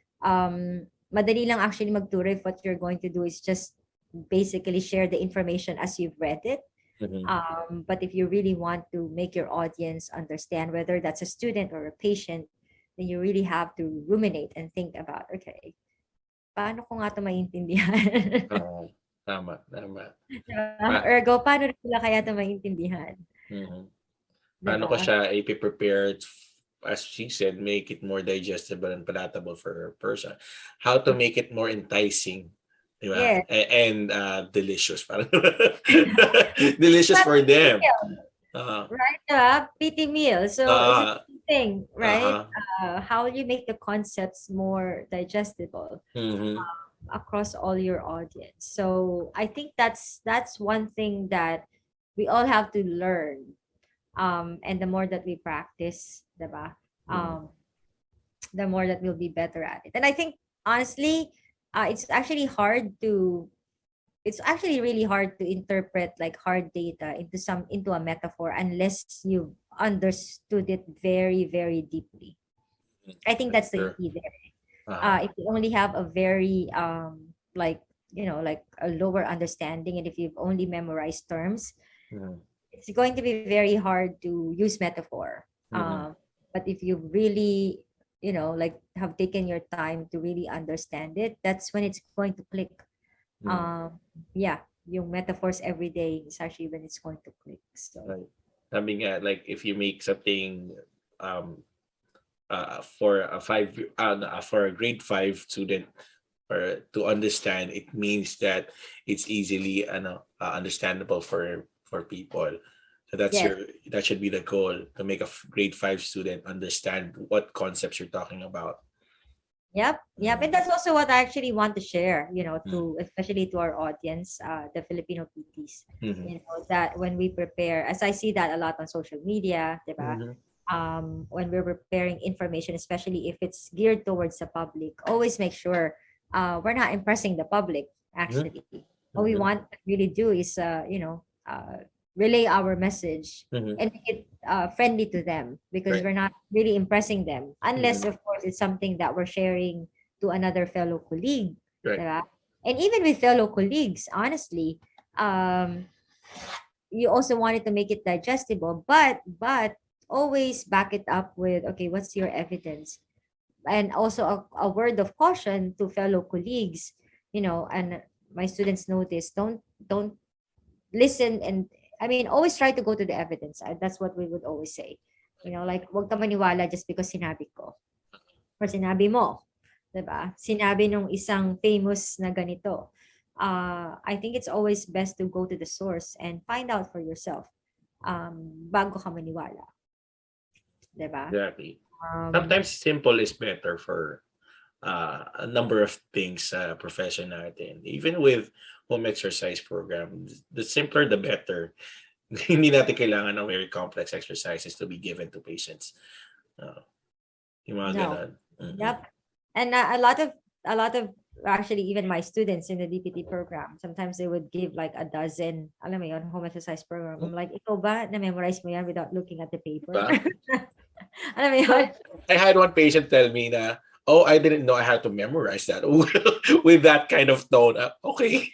Madali lang actually magturo if what you're going to do is just basically share the information as you've read it. Mhm. But if you really want to make your audience understand, whether that's a student or a patient, then you really have to ruminate and think about, okay, paano ko nga ito maintindihan? Oo. Tama, tama. Diba? Pa Ergo, paano rin nila kaya ito maintindihan? mhm. Paano ko Diba? siya prepared, as she said, make it more digestible and palatable for her person. How to make it more enticing, di ba? Yes. And delicious. Parang delicious But for them. Uh, right, PT meal. So it's a uh, thing, right? uh-huh. How will you make the concepts more digestible Mhm. across all your audience? So I think that's one thing that we all have to learn. And the more that we practice, diba? Mhm. Um, the more that we'll be better at it. And I think honestly, it's actually really hard to interpret like hard data into a metaphor unless you've understood it very, very deeply. I think That's that's the true. key there. Uh-huh. If you only have a very like like a lower understanding, and if you've only memorized terms, Mhm. it's going to be very hard to use metaphor. Mhm. But if you really like have taken your time to really understand it, that's when it's going to click. Mhm. Yeah, yung metaphors every day is actually when it's going to click. So Right. Sabi nga, like, if you make something um for a grade 5 student, or to understand, it means that it's easily understandable for people. So Yes. that should be the goal, to make a grade 5 student understand what concepts you're talking about. Yep, yep. And Mm, that's also what I actually want to share, mm, to especially to our audience, the Filipino PTs, mhm, that when we prepare, as I see that a lot on social media, diba? mhm, When we're preparing information, especially if it's geared towards the public, always make sure we're not impressing the public, mhm, actually. What we mhm, want to really do is, relay our message mhm. and make it friendly to them, because Right. we're not really impressing them, unless Mhm. of course it's something that we're sharing to another fellow colleague, Right. diba? And even with fellow colleagues, honestly, um, you also wanted to make it digestible, but always back it up with, okay, what's your evidence? And also a word of caution to fellow colleagues, and my students know this: don't listen. And I mean, always try to go to the evidence. That's what we would always say, like, wag ka maniwala just because sinabi ko or sinabi mo, 'di ba? Sinabi nung isang famous na ganito. I think it's always best to go to the source and find out for yourself, bago ka maniwala, 'di ba? Exactly. Um, Sometimes simple is better for a number of things sa profession natin. Even with home exercise program, the simpler the better. Hindi natin kailangan ng very complex exercises to be given to patients. Uh, yung mga no. ganon. Mm-mm. Yep. And a lot of actually, even my students in the DPT program, sometimes they would give like a dozen, alam mo yun, home exercise program. I'm like, ikaw ba na-memorize mo yan without looking at the paper? Diba? Alam mo yun? I had one patient tell me na, oh, I didn't know I had to memorize that with that kind of tone. Okay.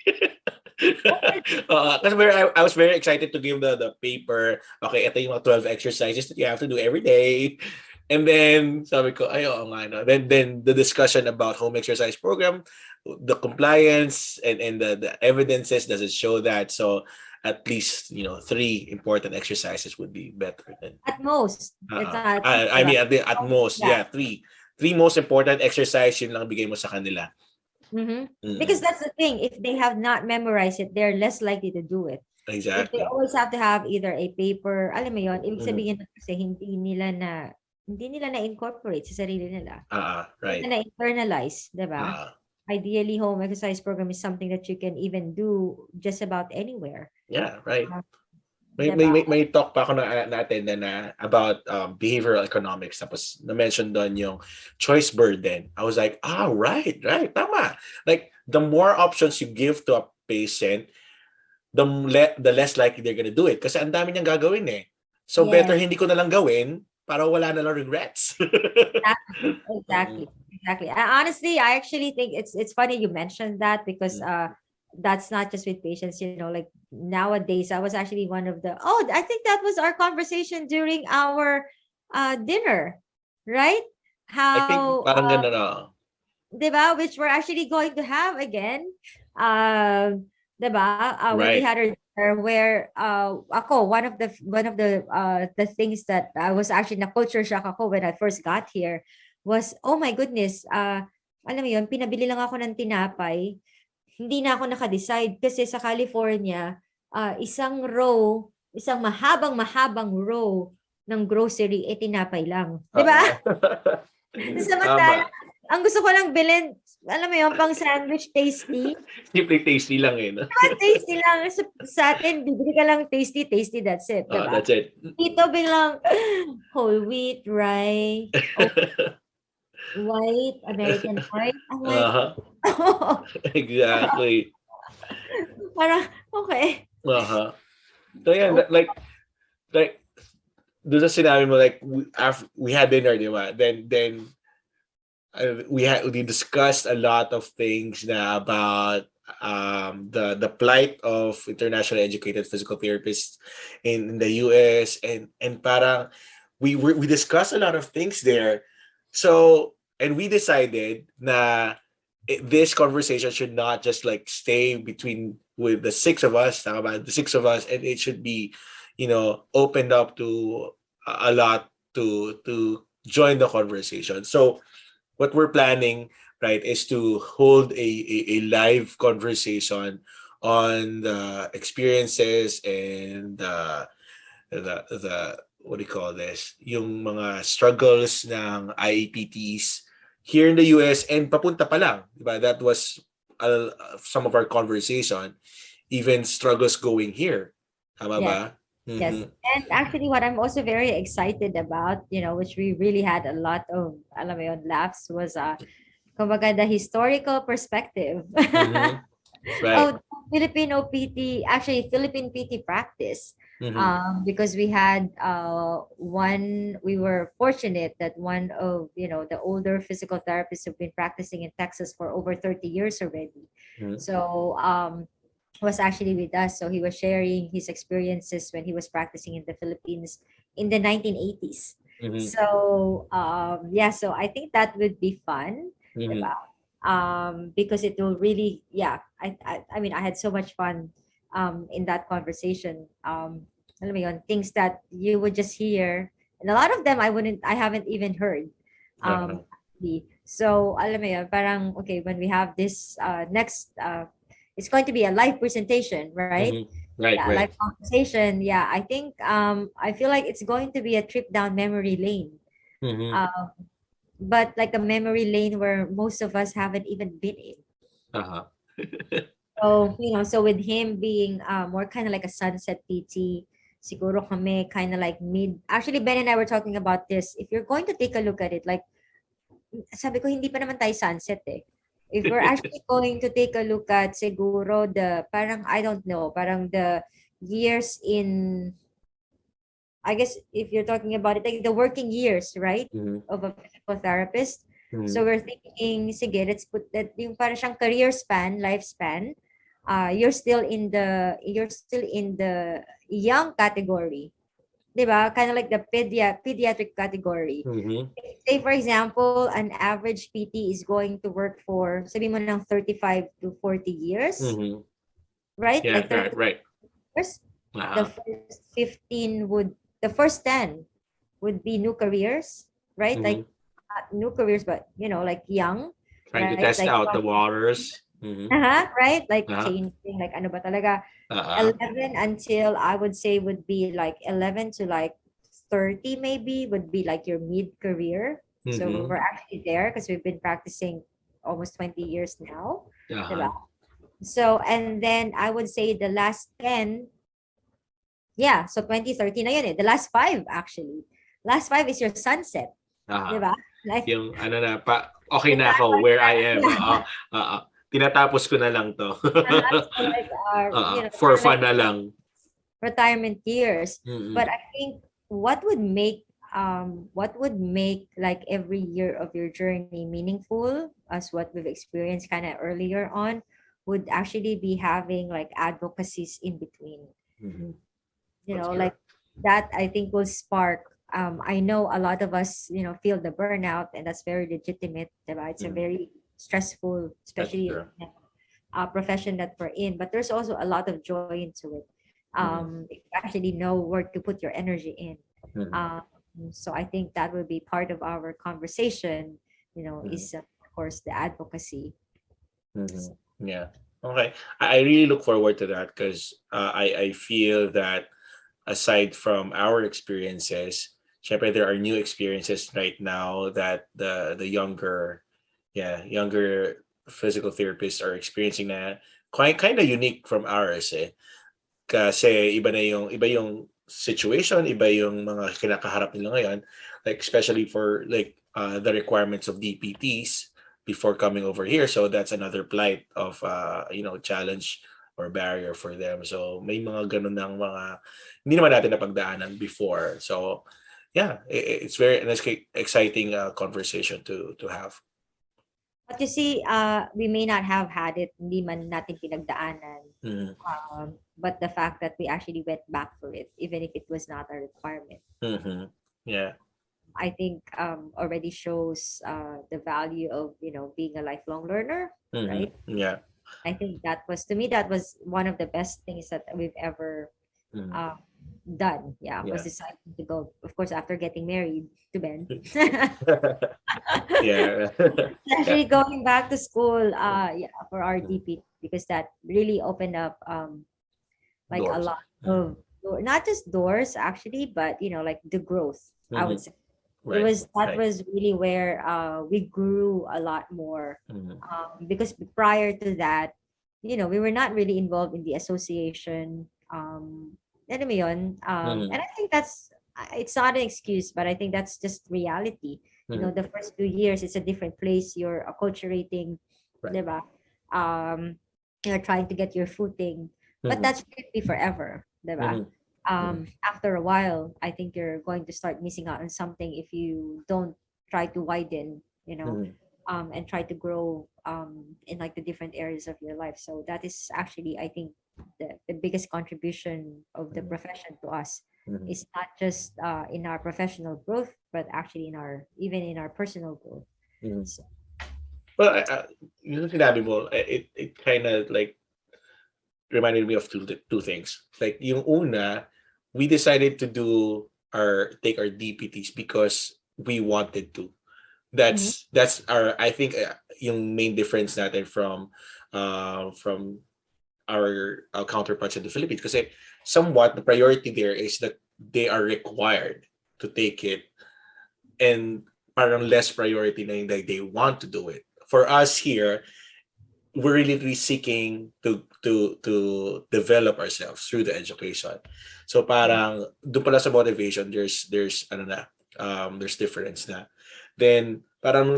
Kasi I was very excited to give the paper. Okay, ito yung mga 12 exercises that you have to do every day. And then sabi ko, ay, oo nga, no. Then the discussion about home exercise program, the compliance and the evidences doesn't show that. So at least, 3 important exercises would be better than. At most, it's at least, I diba? mean, at most, Yeah. yeah, three most important exercise, yun lang bigay mo sa kanila. Mm-hmm. Because Mm-mm. that's the thing. If they have not memorized it, they're less likely to do it. If they Exactly. always have to have either a paper, alam mo yun, ibig Mm-hmm. sabihin nun kasi hindi nila na-incorporate sa sarili nila. Hindi Right. nila na-internalize, di ba? Uh, Ideally, home exercise program is something that you can even do just about anywhere. yeah, right. Uh, May, di may, ba? may, may talk pa ako na-attend na about behavioral economics. Tapos na-mention doon yung choice burden. I was like, right, tama. Like, the more options you give to a patient, the less likely they're gonna do it. Kasi ang dami niyang gagawin eh. So better Yes, hindi ko na lang gawin para wala na lang regrets. exactly. Exactly. Honestly, I actually think it's funny you mentioned that, because that's not just with patients, like nowadays. I was actually one of the I think that was our conversation during our dinner, right? I think How parang gano'n na. 'di ba, which we're actually going to have again. Um, 'Di ba? When we Right. had our dinner, where ako, one of the things that I was actually na culture shock ako when I first got here was, oh my goodness, alam mo yun, pinabili lang ako ng tinapay. Hindi na ako naka-decide kasi sa California, isang mahabang row ng grocery, tinapay lang. 'Di ba? Oo. Tama. Samantala, ang gusto ko lang bilhin, alam mo yun, pang sandwich tasty. Simple tasty lang eh. No? Tasty lang. Sa atin, bibili ka lang tasty, that's it, diba? That's it. Dito biglang whole wheat, rye, white, American white. I'm like, Uh-huh. Exactly. parang, okay. Uh-huh. So yeah, Oh, like doon sa sinabi mo, like we had dinner, di ba? Then we discussed a lot of things na about the plight of internationally educated physical therapists in the US, and parang we discussed a lot of things there. So, and we decided na this conversation should not just like stay between with the six of us, talk about the six of us, and it should be, opened up to a lot to join the conversation. So what we're planning, right, is to hold a live conversation on the experiences and the what do you call this? Yung mga struggles ng IEPTs here in the US and papunta pa lang. Diba? That was some of our conversation. Even struggles going here. Tama Yes. ba? Yes. Mm-hmm. And actually, what I'm also very excited about, which we really had a lot of, alam mo yun, laughs was, kumbaga, the historical perspective Mm-hmm. Right. of Filipino PT, actually Philippine PT practice. Mm-hmm. Because we had we were fortunate that one of, the older physical therapists who've been practicing in Texas for over 30 years already. Mm-hmm. So, was actually with us. So he was sharing his experiences when he was practicing in the Philippines in the 1980s. Mm-hmm. So yeah, so I think that would be fun, Mm-hmm. diba? Because it will really, yeah, I mean, I had so much fun in that conversation. Alam mo yun, things that you would just hear, and a lot of them I haven't even heard. Uh-huh. So alam mo yun, parang okay, when we have this next it's going to be a live presentation, right? Mm-hmm. Right, Yeah, right. live conversation. Yeah, I think I feel like it's going to be a trip down memory lane. Mm-hmm. Um, but like a memory lane where most of us haven't even been in. Uh-huh. So, so with him being more kind of like a sunset PT, siguro kami kind of like mid. Actually, Ben and I were talking about this. If you're going to take a look at it, like, sabi ko, hindi pa naman tayo sunset eh. If we're actually going to take a look at siguro parang, I don't know, parang the years in, I guess if you're talking about it, like the working years, right? Mm-hmm. Of a physical therapist. Mm-hmm. So we're thinking, sige, let's put that, yung parang siyang career span, lifespan, you're still in the young category. Diba? Kind of like the pediatric category. Mm-hmm. Say for example, an average PT is going to work for, sabi mo ng 35 to 40 years, Mm-hmm. right? Yeah, Like right, 30 right. years. The Uh-huh. first 15 would, the first 10 would be new careers, right? Mm-hmm. Like not new careers, but like young, Trying to right? test Like out the waters. Mm-hmm. right? Like Uh-huh. changing, like ano ba talaga? Uh-huh. 11 until I would say would be like 11 to like 30 maybe would be like your mid career. So Mm-hmm. we're actually there because we've been practicing almost 20 years now. Uh-huh. Diba? So, and then I would say the last 10, yeah, so 2030 na yun eh. The last 5 actually. Last 5 is your sunset. Uh-huh. Diba? Like, Yung ano na, okay na ako where I am. Oo. Oo. Tinatapos ko na lang to. so like our, For kind of fun like na lang. retirement years. Mm-mm. But I think what would make like every year of your journey meaningful, as what we've experienced kind of earlier on, would actually be having like advocacies in between. Mm-hmm. That's Like correct. that I think will spark. I know a lot of us, feel the burnout, and that's very legitimate. Diba? It's a Mm-hmm. very stressful, That's especially true. profession that we're in. But there's also a lot of joy into it. Mm-hmm. If you actually know where to put your energy in. Mm-hmm. Um, so I think that will be part of our conversation. Mm-hmm. Is of course the advocacy. Mm-hmm. Yeah. Okay. I really look forward to that because I feel that aside from our experiences, syempre there are new experiences right now that the younger physical therapists are experiencing na quite kind of unique from ours eh. Kasi iba yung situation, iba yung mga kinakaharap nila ngayon, like especially for like the requirements of DPTs before coming over here. So that's another plight of challenge or barrier for them. So may mga ganun ng mga hindi naman natin napagdaanan before. So yeah, it's very an exciting conversation to have. But you see, we may not have had it, hindi man natin pinagdaanan. Mm-hmm. But the fact that we actually went back for it, even if it was not a requirement, Mm-hmm. Yeah. I think already shows the value of being a lifelong learner, right? Mm-hmm. Yeah. I think that was, to me, that was one of the best things that we've ever Mm-hmm. uh, done. Yeah, Yeah. was deciding to go, of course, after getting married to Ben. Yeah. Yeah. Actually going back to school, yeah, for our DP, because that really opened up like a Doors. lot of not just doors actually, but like the growth, I would Mhm. say. It Right. was that Right. was really where we grew a lot more, Mhm. because prior to that, we were not really involved in the association. Alam mo yun? And Mhm. I think that's it's not an excuse, but I think that's just reality. Mhm. The first 2 years, it's a different place. You're acculturating, Right. diba? Um, you're trying to get your footing, but Mhm. that shouldn't be forever, diba? Mhm. Mhm. After a while, I think you're going to start missing out on something if you don't try to widen, Mhm. and try to grow in like the different areas of your life. So that is actually, I think, the biggest contribution of the Mhm. profession to us Mhm. is not just in our professional growth, but actually in our even in our personal growth. Mhm. So, Well, yung sinabi mo, it kind of like reminded me of two things. Like yung una, we decided to take our DPTs because we wanted to. mhm, That's our, I think, yung main difference natin from our counterparts in the Philippines, kasi somewhat the priority there is that they are required to take it, and parang less priority na yung like they want to do it. For us here, we're really seeking to develop ourselves through the education. So mhm, parang doon pala sa motivation, there's ano na, there's difference na. Then parang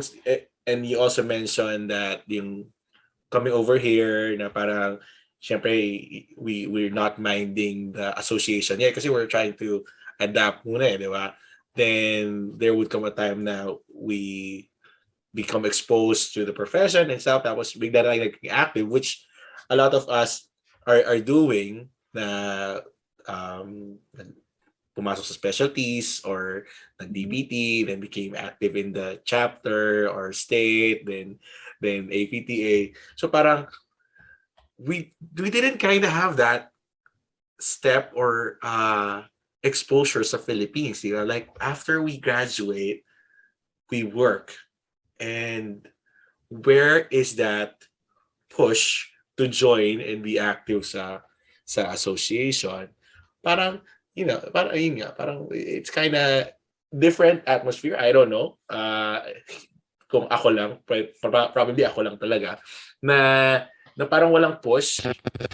and you also mentioned that yung coming over here na parang syempre we're not minding the association. Yeah, kasi we're trying to adapt muna di ba? Then there would come a time na we become exposed to the profession and stuff. Tapos bigla na like active, which a lot of us are doing na um, pumasok sa specialties or mhm. nag-DPT, then became active in the chapter or state, then APTA. So parang we didn't kind of have that step or exposure sa Philippines. You know, like after we graduate, we work, and where is that push to join and be active sa association? Parang, parang yun nga, parang it's kind of different atmosphere. I don't know. Kung ako lang, probably ako lang talaga, na na parang walang push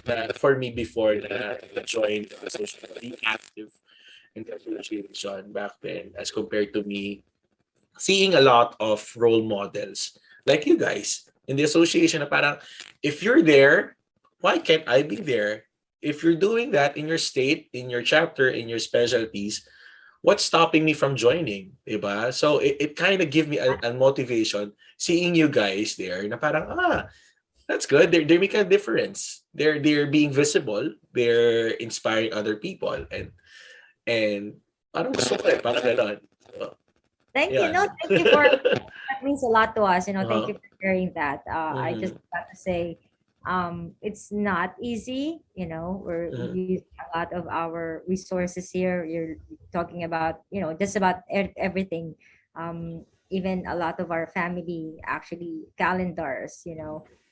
na for me before na join the association, be active in the association back then as compared to me seeing a lot of role models like you guys in the association na parang if you're there, why can't I be there? If you're doing that in your state, in your chapter, in your specialties, what's stopping me from joining? Diba? So it kind of give me a motivation seeing you guys there na parang, that's good. They're making a difference. They're being visible. They're inspiring other people. And parang gusto ko parang gano'n. So, Thank you. yeah. No, thank you for that means a lot to us. Thank Uh-huh. you for sharing that. I just Mhm. got to say, it's not easy. We're Mhm. using a lot of our resources here. You're talking about, just about everything. Even a lot of our family actually calendars,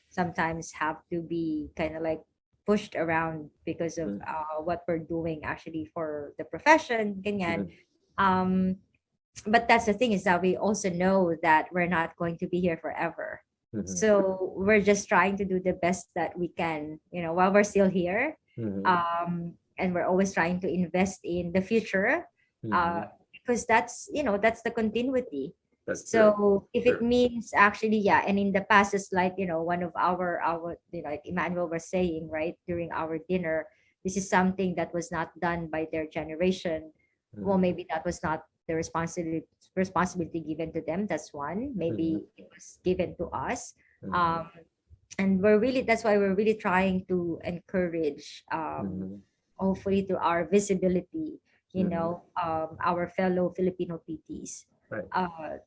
sometimes have to be kind of like pushed around because of Mhm. what we're doing actually for the profession. Ganyan. Mhm. Um, but that's the thing is that we also know that we're not going to be here forever, Mhm. so we're just trying to do the best that we can, while we're still here. Mhm. And we're always trying to invest in the future, uh, Mhm. because that's the continuity. That's true. So if it True. means actually, yeah, and in the past, it's like, one of our like Emmanuel was saying, right, during our dinner, this is something that was not done by their generation. Well, Mhm. maybe that was not the responsibility given to them. That's one. Mhm. Maybe it was given to us. Mhm. um and that's why we're really trying to encourage, Mhm. hopefully through our visibility, Mhm. our fellow Filipino PTs, Right. uh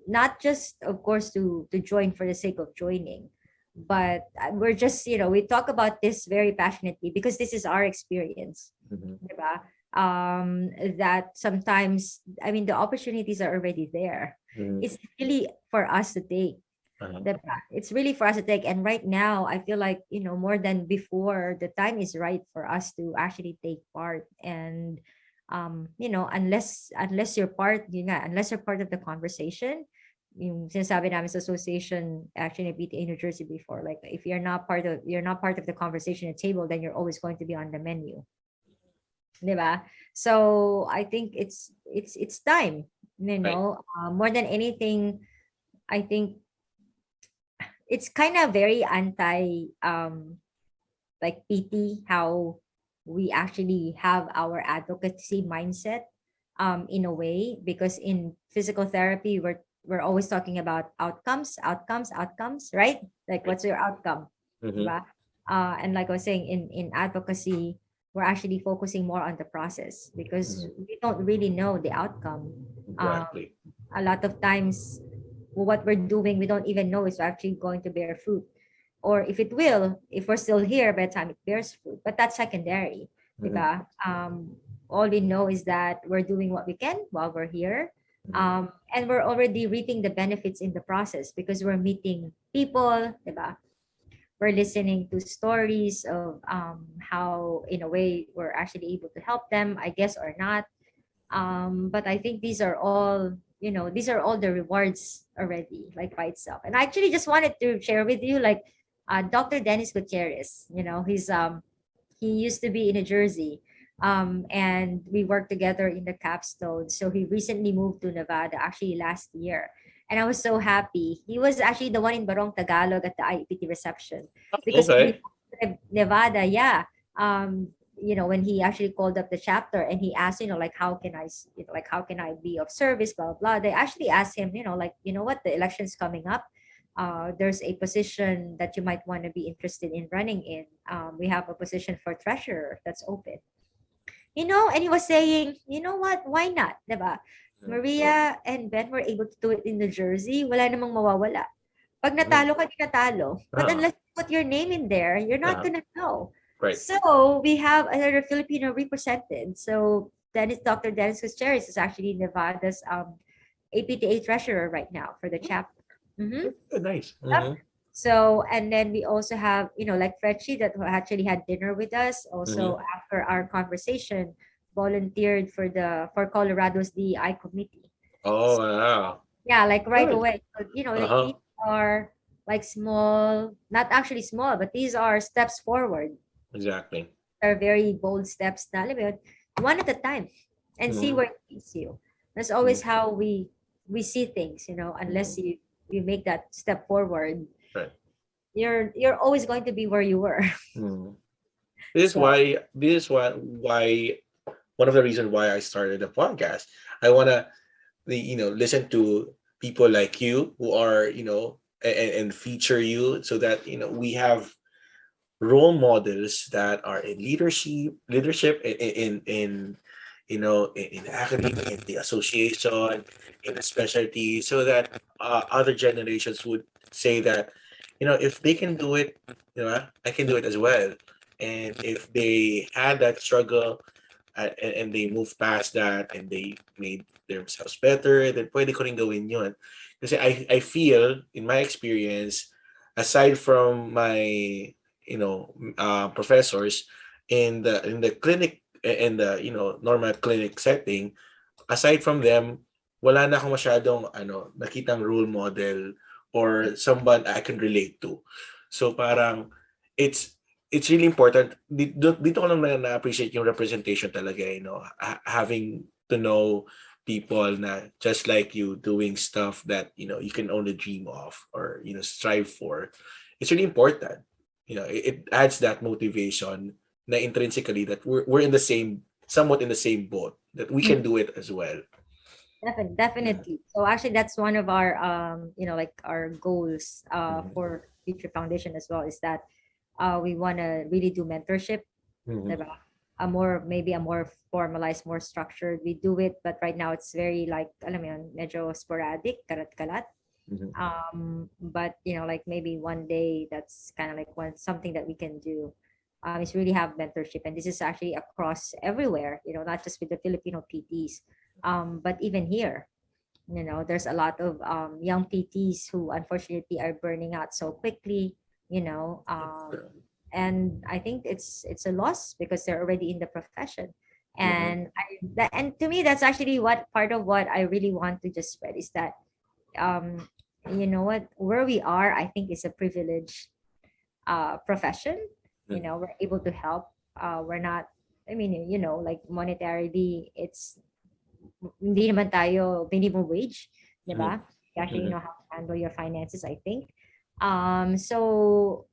not just of course to join for the sake of joining, but we're just, we talk about this very passionately because this is our experience, Mhm. diba? that sometimes, I mean, the opportunities are already there. It's really for us to take. It's really for us to take. And right now, I feel like, more than before, the time is right for us to actually take part. And, unless you're part, unless you're part of the conversation, yung sinasabi namin sa association, actually, in PTA New Jersey before, like, if you're not part of the conversation at table, then you're always going to be on the menu. Diba? So I think it's time, Right. more than anything. I think it's kind of very anti like PT, how we actually have our advocacy mindset, in a way, because in physical therapy, we're always talking about outcomes, outcomes, outcomes, right? Like, Right. what's your outcome? Mm-hmm. Diba? And like I was saying, in advocacy, we're actually focusing more on the process, because we don't really know the outcome. um, Exactly. a lot of times, what we're doing, we don't even know it's actually going to bear fruit, or if it will, if we're still here by the time it bears fruit. But that's secondary, Mm-hmm. diba? All we know is that we're doing what we can while we're here, and we're already reaping the benefits in the process, because we're meeting people, diba? We're listening to stories of, how, in a way, we're actually able to help them, I guess, or not. But I think these are all the rewards already, like, by itself. And I actually just wanted to share with you, like, Dr. Dennis Gutierrez. He used to be in New Jersey, and we worked together in the capstone. So he recently moved to Nevada, actually last year, and I was so happy. He was actually the one in Barong Tagalog at the IEPT reception, because when he Okay. moved to Nevada, yeah. When he actually called up the chapter and he asked, like, how can I be of service, blah blah blah. They actually asked him, like, what, the election's coming up. There's a position that you might want to be interested in running in. We have a position for treasurer that's open. And he was saying, you know what, why not? Diba? Maria and Ben were able to do it in New Jersey. Wala namang mawawala. Pag Mm-hmm. natalo ka, di natalo. But Uh-huh. unless you put your name in there, you're not Uh-huh. gonna know. Right. So we have another Filipino represented. So Dr. Dennis Gutierrez is actually Nevada's APTA treasurer right now for the chapter. Mhm. Nice. Yep. Mm-hmm. So, and then we also have, like, Fretchie, that who actually had dinner with us. Also, Mm-hmm. after our conversation, volunteered for Colorado's DEI committee. Oh, So, wow. yeah, like, right Good. away. So, like, Uh-huh. these are like small, not actually small, but these are steps forward. Exactly. They're very bold steps, na, alam mo yun, one at a time, and see Mm-hmm. where it leads you. That's always how we see things. Mm-hmm. Unless you make that step forward, Right. you're always going to be where you were. Mm-hmm. So This is why one of the reasons why I started the podcast. I wanna listen to people like you who are and feature you so that we have role models that are in leadership in academia, in the association, in the specialty, so that other generations would say that if they can do it, I can do it as well. And if they had that struggle, and they moved past that and they made themselves better, then pwede ko rin gawin yun. Kasi I feel, in my experience, aside from my, professors in the clinic, in the, normal clinic setting, aside from them, wala na akong masyadong, nakitang role model or someone I can relate to. So parang, it's it's really important. Dito ko lang na-appreciate yung representation talaga, having to know people na just like you doing stuff that you can only dream of or strive for. It's really important. It adds that motivation na intrinsically that we're in the same, somewhat in the same boat, that we can do it as well. Yeah. definitely. So actually, that's one of our like, our goals Mhm. for Future Foundation as well, is that we want to really do mentorship, Mhm. diba? Maybe a more formalized, more structured. We do it, but right now it's very, like, alam mo yun, medyo sporadic, kalat-kalat. Mhm. But like, maybe one day, that's kind of like something that we can do is really have mentorship, and this is actually across everywhere, not just with the Filipino PTs, but even here. There's a lot of young PTs who unfortunately are burning out so quickly, and I think it's a loss because they're already in the profession. And to me, that's actually what part of what I really want to just spread is that, um, where we are, I think is a privileged profession. We're able to help. We're not, I mean, like monetarily, it's hindi naman tayo minimum wage, di ba? You actually know how to handle your finances, I think. So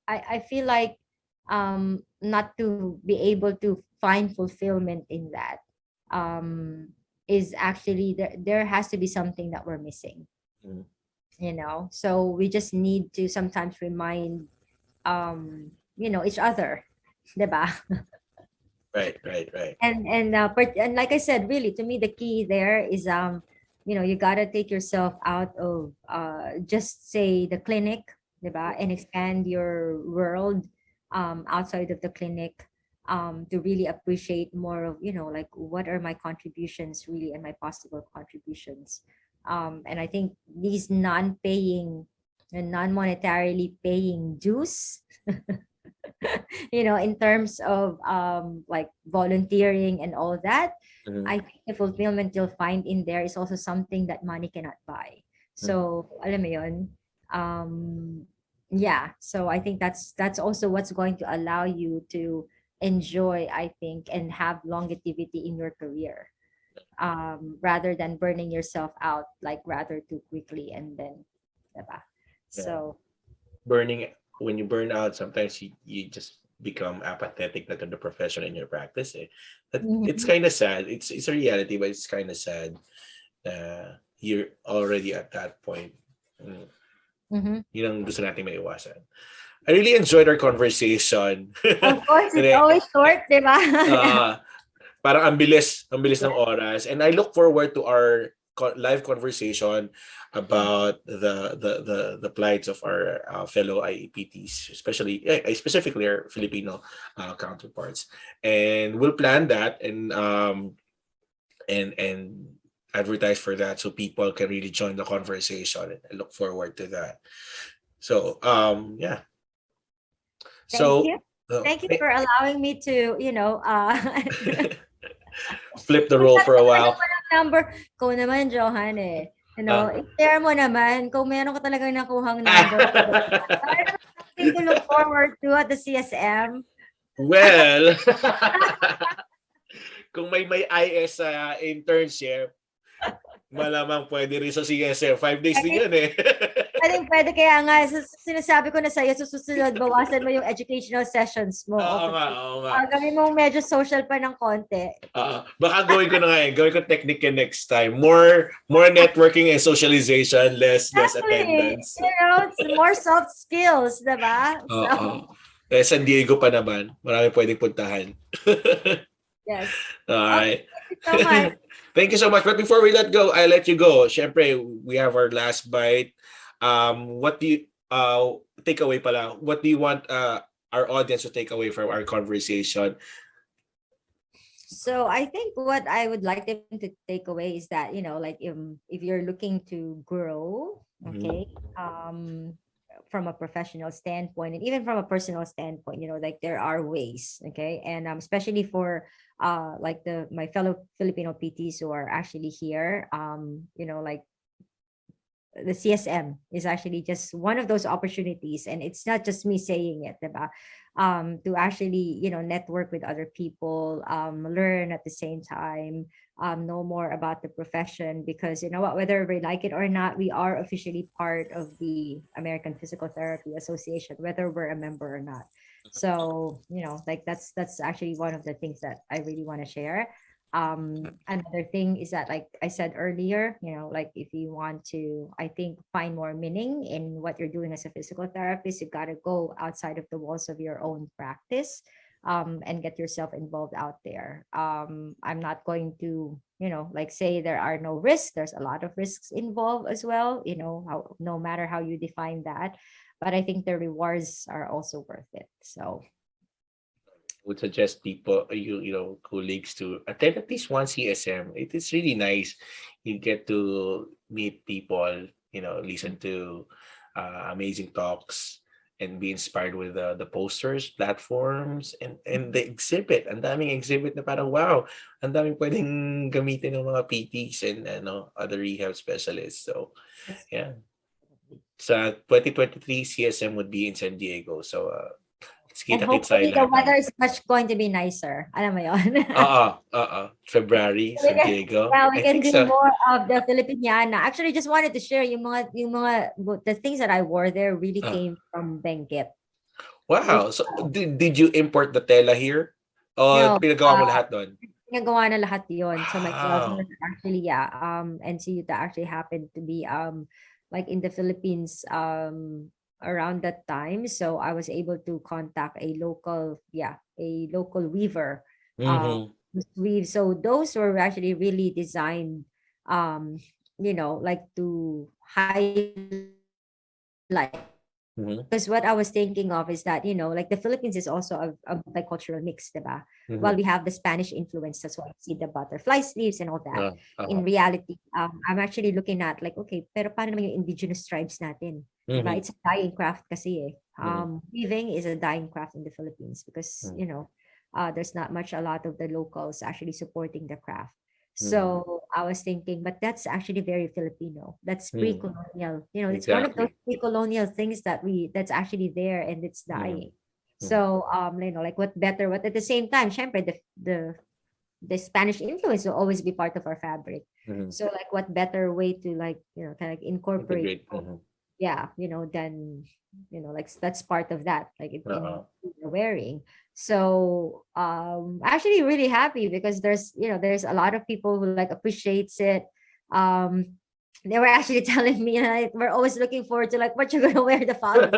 I feel like not to be able to find fulfillment in that is actually there has to be something that we're missing. So we just need to sometimes remind each other, diba? Right. And like I said, really, to me the key there is you gotta take yourself out of just say the clinic, diba? And expand your world outside of the clinic, to really appreciate more of, like what are my contributions really and my possible contributions. And I think these non-paying and non-monetarily paying dues, in terms of like volunteering and all that, I think the fulfillment you'll find in there is also something that money cannot buy. So alam mo yun, yeah, so I think that's also what's going to allow you to enjoy, I think, and have longevity in your career, rather than burning yourself out like rather too quickly and then, diba? So Burning when you burn out, sometimes you just become apathetic to the profession in your practice. But it's kind of sad. It's a reality, but it's kind of sad. You're already at that point. Yun ang gusto natin maiwasan. I really enjoyed our conversation. Of course, it's always short, di ba? Parang ang bilis ng oras. And I look forward to our live conversation about the plights of our fellow IEPTs, specifically our Filipino counterparts. And we'll plan that and advertise for that so people can really join the conversation. I look forward to that. So yeah. Thank you for allowing me to, flip the role for a while. Number ko naman, Johan, eh. I-share mo naman kung meron ka talagang nakuhang number. Something to look forward to at the CSM. Well, kung may IS internship, malamang pwede rin sa CSM. 5 days din yan eh. I think pwede, kaya nga, sinasabi ko na sa'yo, susunod, bawasan mo yung educational sessions mo. Oo nga. Gawin mo medyo social pa ng konti. Baka gawin ko na nga gawin ko technique next time. More networking and socialization, less attendance. More soft skills, diba? San Diego pa naman. Marami pwedeng puntahan. Yes. All right. Thank you so much. Thank you so much. But before we let you go. Syempre, we have our last bite. What do you take away pala? What do you want our audience to take away from our conversation? So I think what I would like them to take away is that, like if you're looking to grow, okay, from a professional standpoint and even from a personal standpoint, like there are ways, okay, and especially for like my fellow Filipino PTs who are actually here, like the CSM is actually just one of those opportunities, and it's not just me saying it, diba? To actually network with other people, learn at the same time, know more about the profession, because you know what, whether we like it or not, we are officially part of the American Physical Therapy Association, whether we're a member or not. So like that's actually one of the things that I really want to share. Another thing is that, like I said earlier, like if you want to, I think, find more meaning in what you're doing as a physical therapist, you got to go outside of the walls of your own practice, and get yourself involved out there. I'm not going to, like say there are no risks. There's a lot of risks involved as well, no matter how you define that. But I think the rewards are also worth it. So would suggest people, colleagues to attend at least one CSM. It is really nice. You get to meet people, listen to amazing talks and be inspired with the posters, platforms, and the exhibit. Ang daming exhibit na parang wow, ang daming pwedeng gamitin ng mga PTs and other rehab specialists. So, yeah. Sa 2023, CSM would be in San Diego. So, And kita-kits tayo hopefully the lahat. weather is much going to be nicer. Alam mo yun? February, San Diego. Yeah, we I can think do so. more of the Filipiniana. Actually, just wanted to share the things that I wore there really came from Benguet. Wow. So, did you import the tela here? O No, pinagawa mo lahat doon? Pinagawa na lahat yun. So my Wow. cousin actually, NCU that actually happened to be like in the Philippines around that time. So I was able to contact a local weaver Mhm. to weave. So those were actually really designed like to highlight. Mhm. Because what I was thinking of is that, like the Philippines is also a multicultural mix, diba? While Mhm. we have the Spanish influence, that's why you see the butterfly sleeves and all that. In Uh-huh. reality, I'm actually looking at like, okay, pero paano naman yung indigenous tribes natin? Diba? Mhm. It's a dying craft kasi eh. Mhm. Weaving is a dying craft in the Philippines because, Mhm. there's not much a lot of the locals actually supporting the craft. Mhm. So I was thinking, but that's actually very Filipino. That's Mhm. pre-colonial. It's one of those Exactly. pre-colonial things that's actually there and it's Mhm. dying. Mhm. So like what better, what at the same time, syempre the Spanish influence will always be part of our fabric. Mhm. So like what better way to like, kind of incorporate Integrate. Mhm. then like that's part of that like in Uh-huh. the wearing. So actually really happy because there's a lot of people who like appreciates it. They were actually telling me like, we're always looking forward to like what you're gonna wear the following.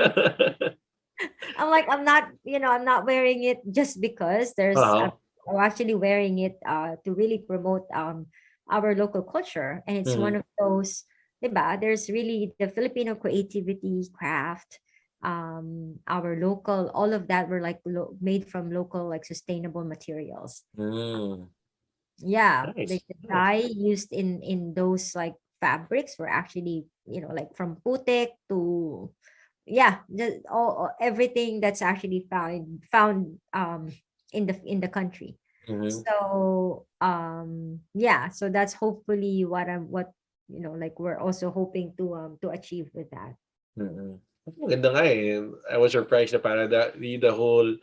I'm like, I'm not wearing it just because Uh-huh. I'm actually wearing it to really promote our local culture. And it's one Mhm. of those, diba? There's really the Filipino creativity, craft, our local, all of that were like made from local, like sustainable materials. Mm. Yeah, Nice. the Nice. dye used in those like fabrics were actually, like from putek to everything that's actually found in the country. Mhm. So so that's hopefully what like we're also hoping to achieve with that. Mhm. Maganda nga eh. I was surprised na para the whole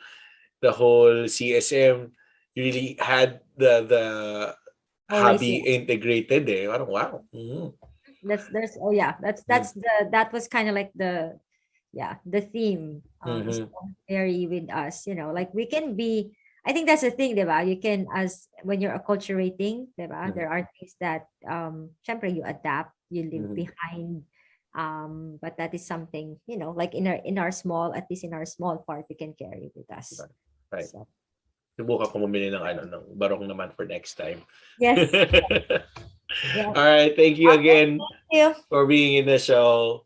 CSM really had the Always, hobby yeah. integrated eh. Parang wow. Mhm. There's oh yeah, Mhm. that was kind of like the theme is Mhm. very with us, like we can be. I think that's the thing, diba? You can, as when you're acculturating, diba? Mhm. There are things that syempre you adapt, you leave Mhm. behind, but that is something, like in our small, at least in our small part, we can carry with us. Right. So Subukan ko bumili ng barong naman for next time. yes, yeah. All right, thank you Okay, again thank you. for being in the show.